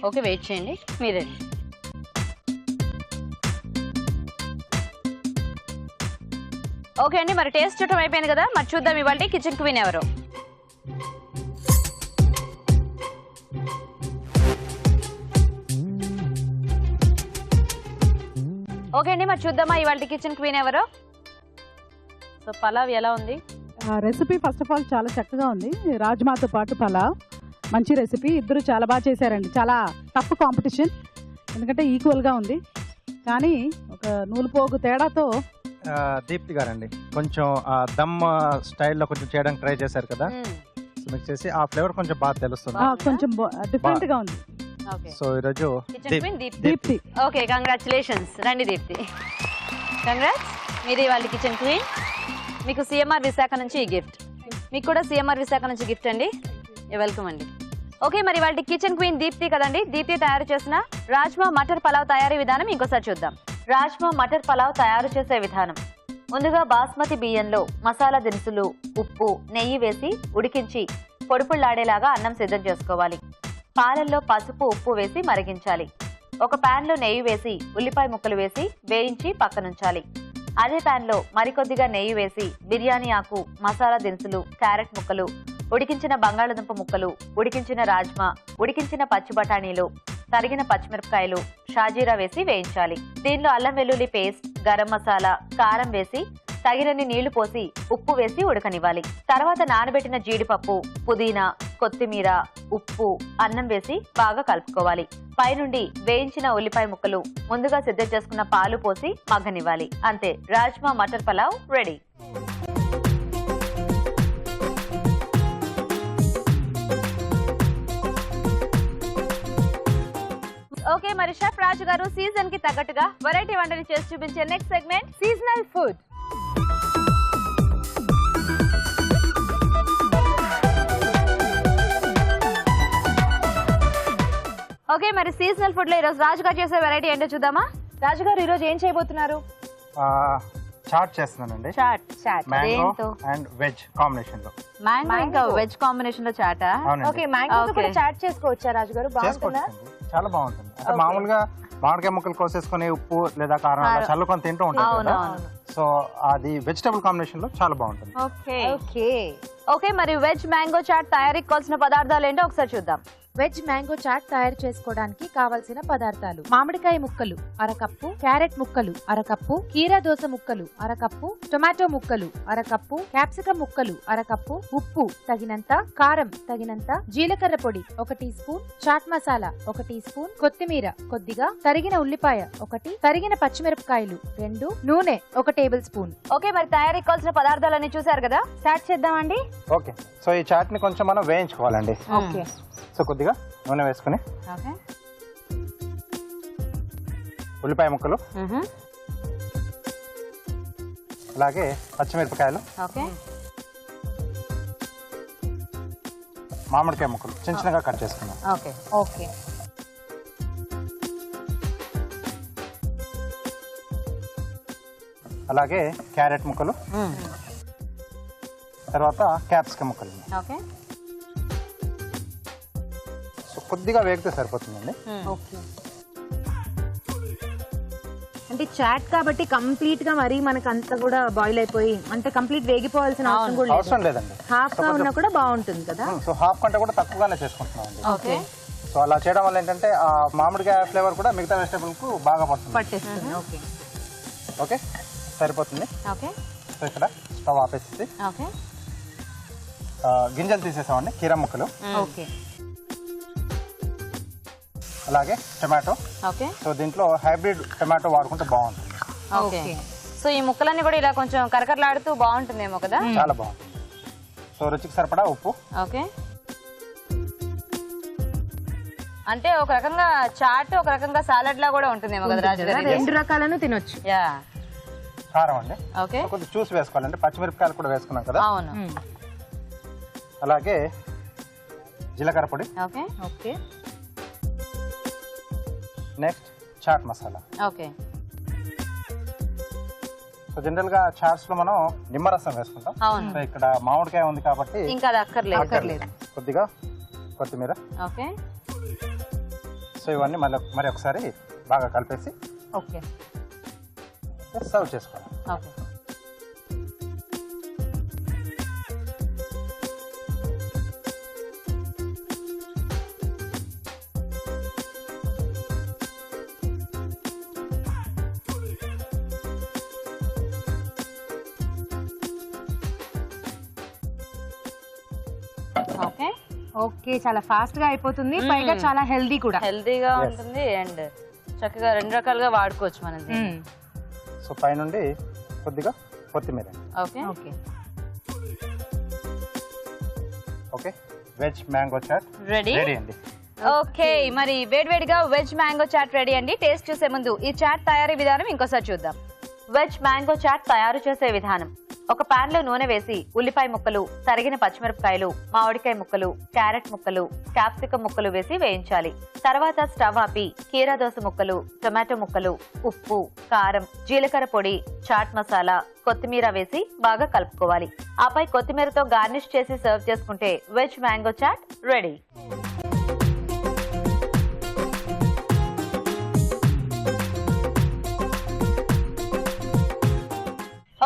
ఓకే, వెయిట్ చేయండి, మీరే. ఓకే అండి, మరి టేస్ట్ చూడటం అయిపోయింది కదా. మరి చూద్దాం ఇవాళ కిచెన్ క్వీన్ ఎవరు. ఓకే అండి, మరి చూద్దామా ఇవాళ కిచెన్ క్వీన్ ఎవరు. సో పలావ్ ఎలా ఉంది? రెసిపీ ఫస్ట్ ఆఫ్ ఆల్ చాలా చక్కగా ఉంది. రాజ్మాతో పాటు పలావ్ మంచి రెసిపీ. ఇద్దరు చాలా బాగా చేశారండి. చాలా టఫ్ కాంపిటీషన్, ఎందుకంటే ఈక్వల్గా ఉంది. కానీ ఒక నూలు పోగు తేడాతో దీప్తి గారండి కొంచెం దమ్ స్టైల్లో కొంచెం చేయడానికి ట్రై చేశారు కదా, మిక్స్ చేసి ఆ ఫ్లేవర్ కొంచెం బాగా తెలుస్తుంది, కొంచెం డిఫరెంట్ గా ఉంది. సో ఈరోజు దీప్తి. Okay, congratulations. రండి దీప్తి, కంగ్రాట్స్. మీరు ఇవాళ కిచెన్ క్వీన్. మీకు సిఎంఆర్ విశాఖ నుంచి ఈ గిఫ్ట్. మీకు కూడా సిఎంఆర్ విశాఖ నుంచి గిఫ్ట్ అండి. వెల్కమ్ అండి. ఓకే, మరి వాళ్ళ కిచెన్ క్వీన్ దీప్తి కదండి. దీప్తి తయారు చేసిన రాజ్మా మటర్ పలావ్ తయారీ విధానం ఇంకోసారి చూద్దాం. రాజ్మా మటర్ పలావ్ తయారు చేసే విధానం. ముందుగా బాస్మతి బియ్యంలో మసాలా దినుసులు, ఉప్పు, నెయ్యి వేసి ఉడికించి పొడిపుళ్లాడేలాగా అన్నం సిద్ధం చేసుకోవాలి. పాలల్లో పసుపు, ఉప్పు వేసి మరిగించాలి. ఒక పాన్ లో నెయ్యి వేసి ఉల్లిపాయ ముక్కలు వేసి వేయించి పక్కనుంచాలి. అదే పాన్ లో మరికొద్దిగా నెయ్యి వేసి బిర్యానీ ఆకు, మసాలా దినుసులు, క్యారెట్ ముక్కలు, ఉడికించిన బంగాళదుంప ముక్కలు, ఉడికించిన రాజ్మా, ఉడికించిన పచ్చి బఠానీలు, తరిగిన పచ్చిమిరపకాయలు, షాజీరా వేసి వేయించాలి. దీనిలో అల్లం వెల్లుల్లి పేస్ట్, గరం మసాలా, కారం వేసి తగినన్ని నీళ్లు పోసి ఉప్పు వేసి ఉడకనివ్వాలి. తర్వాత నానబెట్టిన జీడిపప్పు, పుదీనా, కొత్తిమీర, ఉప్పు, అన్నం వేసి బాగా కలుపుకోవాలి. పైనుండి వేయించిన ఉల్లిపాయ ముక్కలు, ముందుగా సిద్ధం చేసుకున్న పాలు పోసి మగ్గనివ్వాలి. అంతే, రాజ్మా మటర్ పలావ్ రెడీ. ఓకే మరి షెఫ్ రాజు గారు సీజన్ కి తగ్గట్టుగా వెరైటీ వంటని చేసి చూపించే next segment seasonal food. Okay మరి సీజనల్ ఫుడ్ లో ఈరోజు రాజు గారు చేసే వెరైటీ ఏంటో చూద్దామా. రాజు గారు ఈరోజు ఏం చేయబోతున్నారు? చాట్ చేస్తున్నానండి. Chaat mango and veg combination లో. మ్యాంగో ఇంకా వెజ్ కాంబినేషన్ లో చాటా? ఓకే మ్యాంగో తో కూడా చాట్ చేసుకోవచ్చా రాజు గారు? బాగుంటుందా? చాలా బాగుంటుంది. అంటే మామూలుగా మామిడికాయ ముక్కలు కోసేసుకుని ఉప్పు లేదా కారం అలా చల్లుకొని తింటూ ఉంటాం కదా, సో అది వెజిటబుల్ కాంబినేషన్ లో చాలా బాగుంటుంది. ఓకే మరి వెజ్ మ్యాంగో చాట్ తయారీకి కావాల్సిన పదార్థాలు ఏంటో ఒకసారి చూద్దాం. వెజ్ మ్యాంగో చాట్ తయారు చేసుకోవడానికి కావలసిన పదార్థాలు: మామిడికాయ ముక్కలు అరకప్పు, క్యారెట్ ముక్కలు అరకప్పు, కీరా దోస ముక్కలు అరకప్పు, టొమాటో ముక్కలు అరకప్పు, క్యాప్సికమ్ ముక్కలు అరకప్పు, ఉప్పు తగినంత, కారం తగినంత, జీలకర్ర పొడి 1 teaspoon, chaat masala 1 teaspoon, కొత్తిమీర కొద్దిగా, తరిగిన ఉల్లిపాయ 1, తరిగిన పచ్చిమిరపకాయలు 2, నూనె 1 టేబుల్ స్పూన్. ఓకే మరి తయారీకి కావాల్సిన పదార్థాలన్నీ చూసారు కదా, స్టార్ట్ చేద్దామండి. ఓకే సో ఈ చాట్ ని కొంచెం మనం వేయించుకోవాలండి. ఓకే సో కొద్దిగా నూనె వేసుకుని ఉల్లిపాయ ముక్కలు, అలాగే పచ్చిమిరపకాయలు, మామిడికాయ ముక్కలు చిన్న చిన్నగా కట్ చేసుకున్నాం. ఓకే అలాగే క్యారెట్ ముక్కలు, తర్వాత క్యాప్సికమ్ ముక్కలు. ఓకే సో కొద్దిగా వేగితే సరిపోతుందండి. అంటే చాట్ కాబట్టి కంప్లీట్ గా మరి మనకు అంతా కూడా బాయిల్ అయిపోయి అంటే కంప్లీట్ వేగిపోవాల్సిన అవసరం లేదండి. హాఫ్ గా ఉన్నా కూడా బాగుంటుంది కదా. సో హాఫ్ కంటే కూడా తక్కువగానే చేసుకుంటున్నాం. ఓకే సో అలా చేయడం వల్ల ఏంటంటే ఆ మామిడికాయ ఫ్లేవర్ కూడా మిగతా వెజిటేబుల్ కు బాగా పట్టేస్తుంది. ఓకే ఓకే సరిపోతుంది. ఓకే సో ఇక్కడ స్టవ్ ఆపేసి ఓకే గింజలు తీసేసామండి, కీరా ముక్కలు, ఓకే అలాగే టమాటో. ఓకే సో దీంట్లో హైబ్రిడ్ టమాటో వాడుకుంటే బాగుంటుంది. ఓకే సో ఈ ముక్కలన్నీ కూడా ఇలా కొంచెం కరకరలాడుతూ బాగుంటుందేమో కదా. చాలా బాగుంటుంది. సో రుచికి సరిపడా ఉప్పు. ఓకే అంటే ఒక రకంగా చాట్ ఒక రకంగా సాలడ్ లా కూడా ఉంటుందేమో కదా రాజు గారు. 2 రకాలను తినొచ్చు. యా కారం అండి. ఓకే కొద్దిగా చూసి వేసుకోవాలంటే పచ్చిమిరపకాయలు కూడా వేసుకున్నాం కదా. అవును. అలాగే జీలకర్ర పొడి. Okay okay next chaat masala. Okay so general గా చాట్స్ లో మనం నిమ్మరసం వేసుకుంటాం. అవును. సో ఇక్కడ మామిడికాయ ఉంది కాబట్టి ఇంకా అది అక్కర్లేదు. కొద్దిగా కొత్తిమీర. ఓకే సో ఇవన్నీ మరి ఒకసారి బాగా కలిపేసి ఓకే సర్వ్ చేసుకోవాలి. ఓకే ఓకే ఓకే చాలా ఫాస్ట్ గా అయిపోతుంది, పైగా చాలా హెల్దీగా ఉంటుంది అండ్ చక్కగా 2 రకాలుగా వాడుకోవచ్చు మనం. సో పైనుండి కొద్దిగా కొత్తిమీర. Okay okay okay veg mango chaat ready అండి. ఓకే మరి వేడివేడిగా వెజ్ మ్యాంగో చాట్ రెడీ అండి. టేస్ట్ చూసే ముందు ఈ చాట్ తయారీ విధానం ఇంకోసారి చూద్దాం. వెజ్ మ్యాంగో చాట్ తయారు చేసే విధానం: ఒక పాన్ లో నూనె వేసి ఉల్లిపాయ ముక్కలు, తరిగిన పచ్చిమిరపకాయలు, మామిడికాయ ముక్కలు, క్యారెట్ ముక్కలు, క్యాప్సికమ్ ముక్కలు వేసి వేయించాలి. తర్వాత స్టవ్ ఆపి కీరా దోస ముక్కలు, టొమాటో ముక్కలు, ఉప్పు, కారం, జీలకర్ర పొడి, చాట్ మసాలా, కొత్తిమీర వేసి బాగా కలుపుకోవాలి. ఆపై కొత్తిమీరతో గార్నిష్ చేసి సర్వ్ చేసుకుంటే veg mango chaat ready.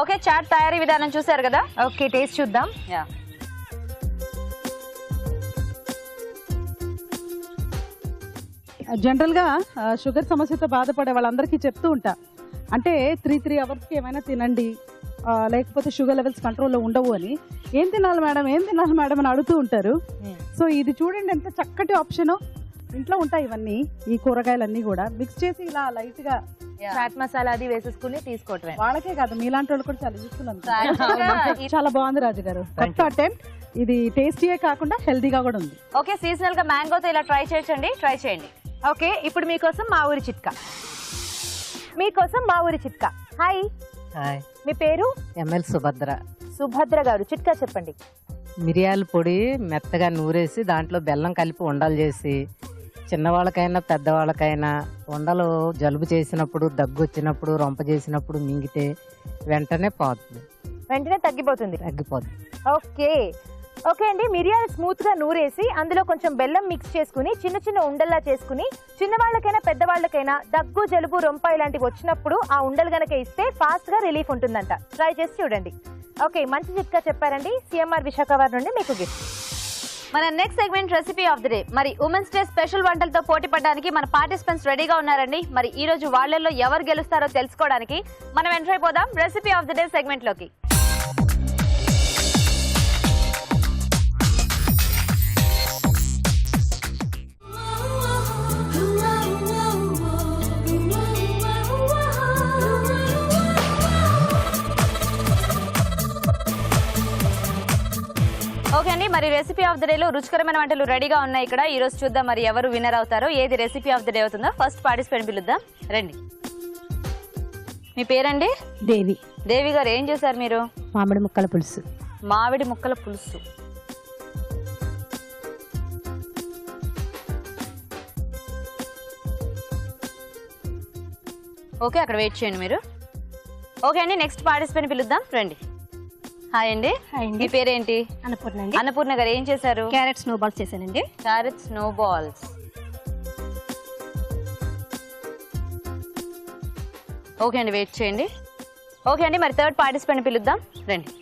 Okay chaat తయారీ విధానం చూసారు కదా. ఓకే టేస్ట్ చూద్దాం. జనరల్గా షుగర్ సమస్యతో బాధపడే వాళ్ళందరికీ చెప్తూ ఉంటా, అంటే 3 అవర్స్కి ఏమైనా తినండి, లేకపోతే షుగర్ లెవెల్స్ కంట్రోల్లో ఉండవు అని. ఏం తినాలి మేడం అని అడుగుతూ ఉంటారు. సో ఇది చూడండి ఎంత చక్కటి ఆప్షన్. ఇంట్లో ఉంటాయి ఇవన్నీ, ఈ కూరగాయలన్నీ కూడా మిక్స్ చేసి ఇలా లైట్ గా చాట్ మసాలా అది వేసేసుకుని తీసుకోవటమే. వాళ్ళకే కాదు మీలాంటి వాళ్ళు కూడా చాలా యూస్ఫుల్ అనుకుంటున్నాను. చాలా బాగుంది రాజు గారు, కొత్త అటెంప్ట్. ఇది టేస్టీయే కాకుండా హెల్దీగా కూడా ఉంది. ఓకే సీజనల్ గా మ్యాంగోతో ఇలా ట్రై చేయండి. ఓకే, ఇప్పుడు మీకోసం మా ఊరి చిట్కా. హాయ్, మీ పేరు? ఎంఎల్ సుభద్ర. సుభద్ర గారు, చిట్కా చెప్పండి. మిరియాల పొడి మెత్తగా నూరేసి దాంట్లో బెల్లం కలిపి ఉండలు చేసి చిన్నవాళ్ళకైనా పెద్దవాళ్ళకైనా ఉండలు జలుబు చేసినప్పుడు, దగ్గు వచ్చినప్పుడు, రొంప చేసినప్పుడు మింగితే వెంటనే తగ్గిపోతుంది. ఓకే అండి, మిరియాలు స్మూత్ గా నూరేసి అందులో కొంచెం బెల్లం మిక్స్ చేసుకుని చిన్న చిన్న ఉండల్లా చేసుకుని చిన్నవాళ్ళకైనా పెద్దవాళ్ళకైనా దగ్గు, జలుబు, రొంప ఇలాంటివి వచ్చినప్పుడు ఆ ఉండలు గనక ఇస్తే ఫాస్ట్ గా రిలీఫ్ ఉంటుందంట. ట్రై చేసి చూడండి. ఓకే, మంచి చిట్కా చెప్పారండి. సిఎంఆర్ విశాఖ వారి నుండి మీకు గిఫ్ట్. మన next segment recipe of the day. మరి ఉమెన్స్ డే స్పెషల్ వంటలతో పోటీ పడడానికి మన పార్టిసిపెంట్స్ రెడీగా ఉన్నారండి. మరి ఈ రోజు వాళ్ళల్లో ఎవరు గెలుస్తారో తెలుసుకోవడానికి మనం ఎంటర్ అయిపోదాం recipe of the day segment లోకి. ఓకే అండి, మరి రెసిపీ ఆఫ్ ద డే లో రుచికరమైన వంటలు రెడీగా ఉన్నాయి ఇక్కడ. ఈ రోజు చూద్దాం మరి ఎవరు విన్నర్ అవుతారో, ఏది రెసిపీ ఆఫ్ ద డే అవుతుందో. ఫస్ట్ పార్టిసిపెంట్ పిలుద్దాం, రండి. మీ పేరండి? దేవి. దేవి గారు, ఏం చేశారు మీరు? మామిడి ముక్కల పులుసు. మామిడి ముక్కల పులుసు. ఓకే, అక్కడ వెయిట్ చేయండి మీరు. ఓకే అండి, నెక్స్ట్ పార్టిసిపెంట్ పిలుద్దాం, రండి. హాయ్ అండి. మీ పేరేంటి? అన్నపూర్ణ. అన్నపూర్ణ గారు, ఏం చేశారు? క్యారెట్ స్నో బాల్స్ చేశానండి. Carrot snow balls. ఓకే అండి, వెయిట్ చేయండి. ఓకే అండి, మరి థర్డ్ పార్టిసిపెంట్ పిలుద్దాం, రండి.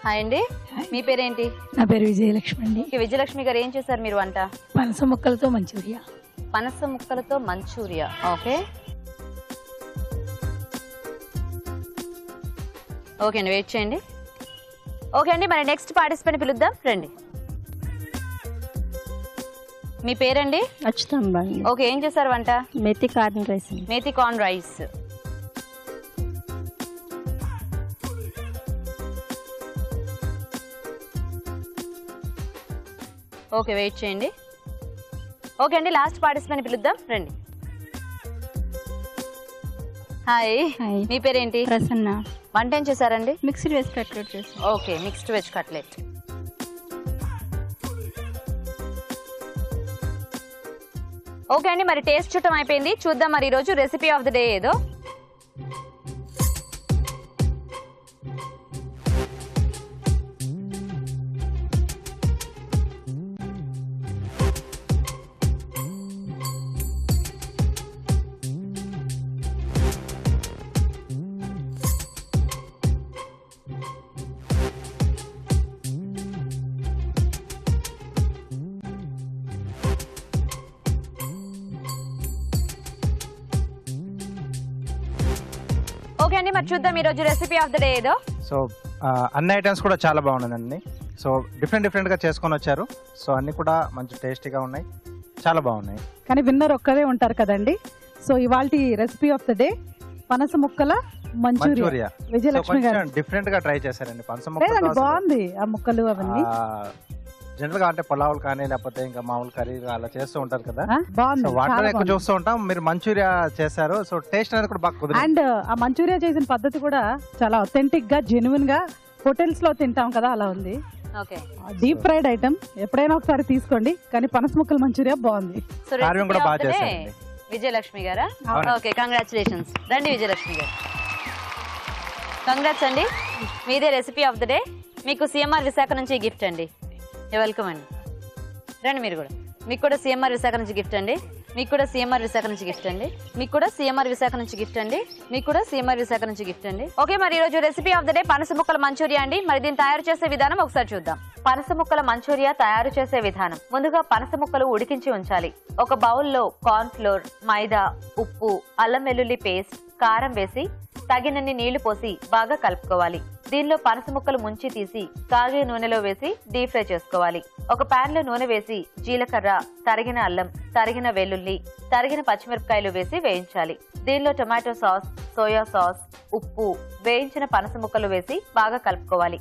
హాయ్ అండి. మీ పేరేంటి? నా పేరు విజయలక్ష్మి అండి. విజయలక్ష్మి గారు, ఏం చేశారు మీరు వంట? పనస ముక్కలతో మంచూరియా. పనస ముక్కలతో మంచూరియా. ఓకే ఓకే అండి, వెయిట్ చేయండి. ఓకే అండి, మరి నెక్స్ట్ పార్టిసిపెంట్ పిలుద్దాం, రండి. మీ పేరండి? అచ్యుతాంబ. ఓకే, ఏం చేశారు వంట? Methi corn rice. Methi corn rice. Okay, wait చేయండి. ఓకే అండి, లాస్ట్ పార్టిసిపెంట్ పిలుద్దాం, రండి. హాయ్, మీ పేరేంటి? ప్రసన్న. వంట ఏం చేశారండి? మిక్స్డ్ వెజ్ కట్లెట్ చేశాను. Okay, mixed veg cutlet. Okay అండి, మరి టేస్ట్ చూడటం అయిపోయింది. చూద్దాం మరి ఈరోజు రెసిపీ ఆఫ్ ది డే ఏదో. ఓకే అండి, మరి చూద్దాం ఈరోజు రెసిపీ ఆఫ్ ద డే ఏదో. సో అన్ని ఐటమ్స్ కూడా చాలా బాగున్నాయండి. సో డిఫరెంట్ గా చేసుకొని వచ్చారు. సో అన్ని కూడా మంచి టేస్టీగా ఉన్నాయి, చాలా బాగున్నాయి. కానీ విన్నర్ ఒక్కరే ఉంటారు కదండి. సో ఇవాల్టి రెసిపీ ఆఫ్ ద డే పనస ముక్కల మంచూరియా. విజయలక్ష్మి గారు డిఫరెంట్ గా ట్రై చేశారండి. పనస లేదండి, ముక్కలు బాగుంది ఆ ముక్కలు అవన్నీ. జనరల్ గా అంటే పులావులు కానీ లేకపోతే ఇంకా మామూలు కర్రీ అలా చేస్తూ ఉంటారు కదా. బాగుంది, వాటర్ ఎక్కువ చూస్తూ ఉంటాం. మీరు మంచూరియా చేశారు. సో టేస్ట్ అనేది కూడా బాగా కుదిరింది. అండ్ ఆ మంచూరియా చేసిన పద్ధతి కూడా చాలా అథెంటిక్ గా, జెన్యున్ గా హోటల్స్ లో తింటాం కదా అలా ఉంది. ఓకే, డీప్ ఫ్రైడ్ ఐటమ్ ఎప్పుడైనా ఒకసారి తీసుకోండి. కానీ పనస ముక్కల మంచూరియా బాగుంది. సో కార్యం కూడా బాగా చేశారు విజయలక్ష్మి గారా? Okay, congratulations. రండి విజయలక్ష్మి గారు, కంగ్రాట్స్ అండి. మీదే రెసిపీ ఆఫ్ ద డే. మీకు సిఎంఆర్ విశాఖ నుంచి గిఫ్ట్ అండి. వెల్కమ్ అండి. రండి మీరు కూడా. మీకు కూడా సిఎంఆర్ విశాఖ నుంచి గిఫ్ట్ అండి. మీకు కూడా సిఎంఆర్ విశాఖ నుంచి గిఫ్ట్ అండి. మీకు కూడా సిఎంఆర్ విశాఖ నుంచి గిఫ్ట్ అండి. మీకు కూడా సిఎంఆర్ విశాఖ నుంచి గిఫ్ట్ అండి. ఓకే, మరి ఈరోజు రెసిపీ ఆఫ్ ద డే పనస ముక్కల మంచూరియా అండి. మరి దీన్ని తయారు చేసే విధానం ఒకసారి చూద్దాం. పనస ముక్కల మంచూరియా తయారు చేసే విధానం. ముందుగా పనస ముక్కలు ఉడికించి ఉంచాలి. ఒక బౌల్లో కార్న్ ఫ్లోర్, మైదా, ఉప్పు, అల్లం వెల్లుల్లి పేస్ట్, కారం వేసి తగినన్ని నీళ్లు పోసి బాగా కలుపుకోవాలి. దీనిలో పనస ముక్కలు ముంచి తీసి కాగే నూనెలో వేసి డీప్ ఫ్రై చేసుకోవాలి. ఒక పాన్ లో నూనె వేసి జీలకర్ర, తరిగిన అల్లం, తరిగిన వెల్లుల్లి, తరిగిన పచ్చిమిరపకాయలు వేసి వేయించాలి. దీనిలో టొమాటో సాస్, సోయా సాస్, ఉప్పు, వేయించిన పనస ముక్కలు వేసి బాగా కలుపుకోవాలి.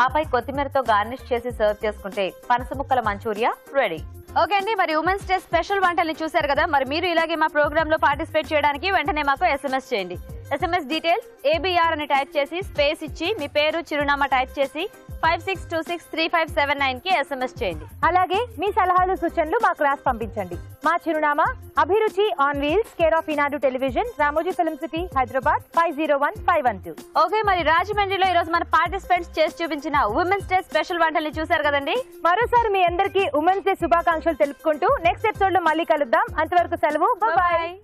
ఆపై కొత్తిమీరతో గార్నిష్ చేసి సర్వ్ చేసుకుంటే పనస ముక్కల మంచూరియా రెడీ. ఓకే అండి, మరి ఉమెన్స్ డే స్పెషల్ వంటల్ని చూశారు కదా. మరి మీరు ఇలాగే మా ప్రోగ్రామ్ లో పార్టిసిపేట్ చేయడానికి వెంటనే మాకు SMS చేయండి. SMS డీటెయిల్స్ ABR అని టైప్ చేసి స్పేస్ ఇచ్చి మీ పేరు చిరునామా టైప్ చేసి 56263579 కి SMS చేయండి. అలాగే మీ సలహాలు సూచనలు మాకు రాసి పంపించండి. మా చిరునామా అభిరుచి on wheels, care of Eenadu television, Ramoji film city, Hyderabad 501512. Okay, మరి రాజమండ్రిలో ఈ రోజు మన పార్టిసిపెంట్స్ చేసి చూపించిన ఉమెన్స్ డే స్పెషల్ వంటల్ని చూశారు కదండి. మరోసారి మీ అందరికీ ఉమెన్స్ డే శుభాకాంక్షలు తెలుపుకుంటూ నెక్స్ట్ ఎపిసోడ్ లో మళ్ళీ కలుద్దాం. అంతవరకు సెలవు, బాయ్.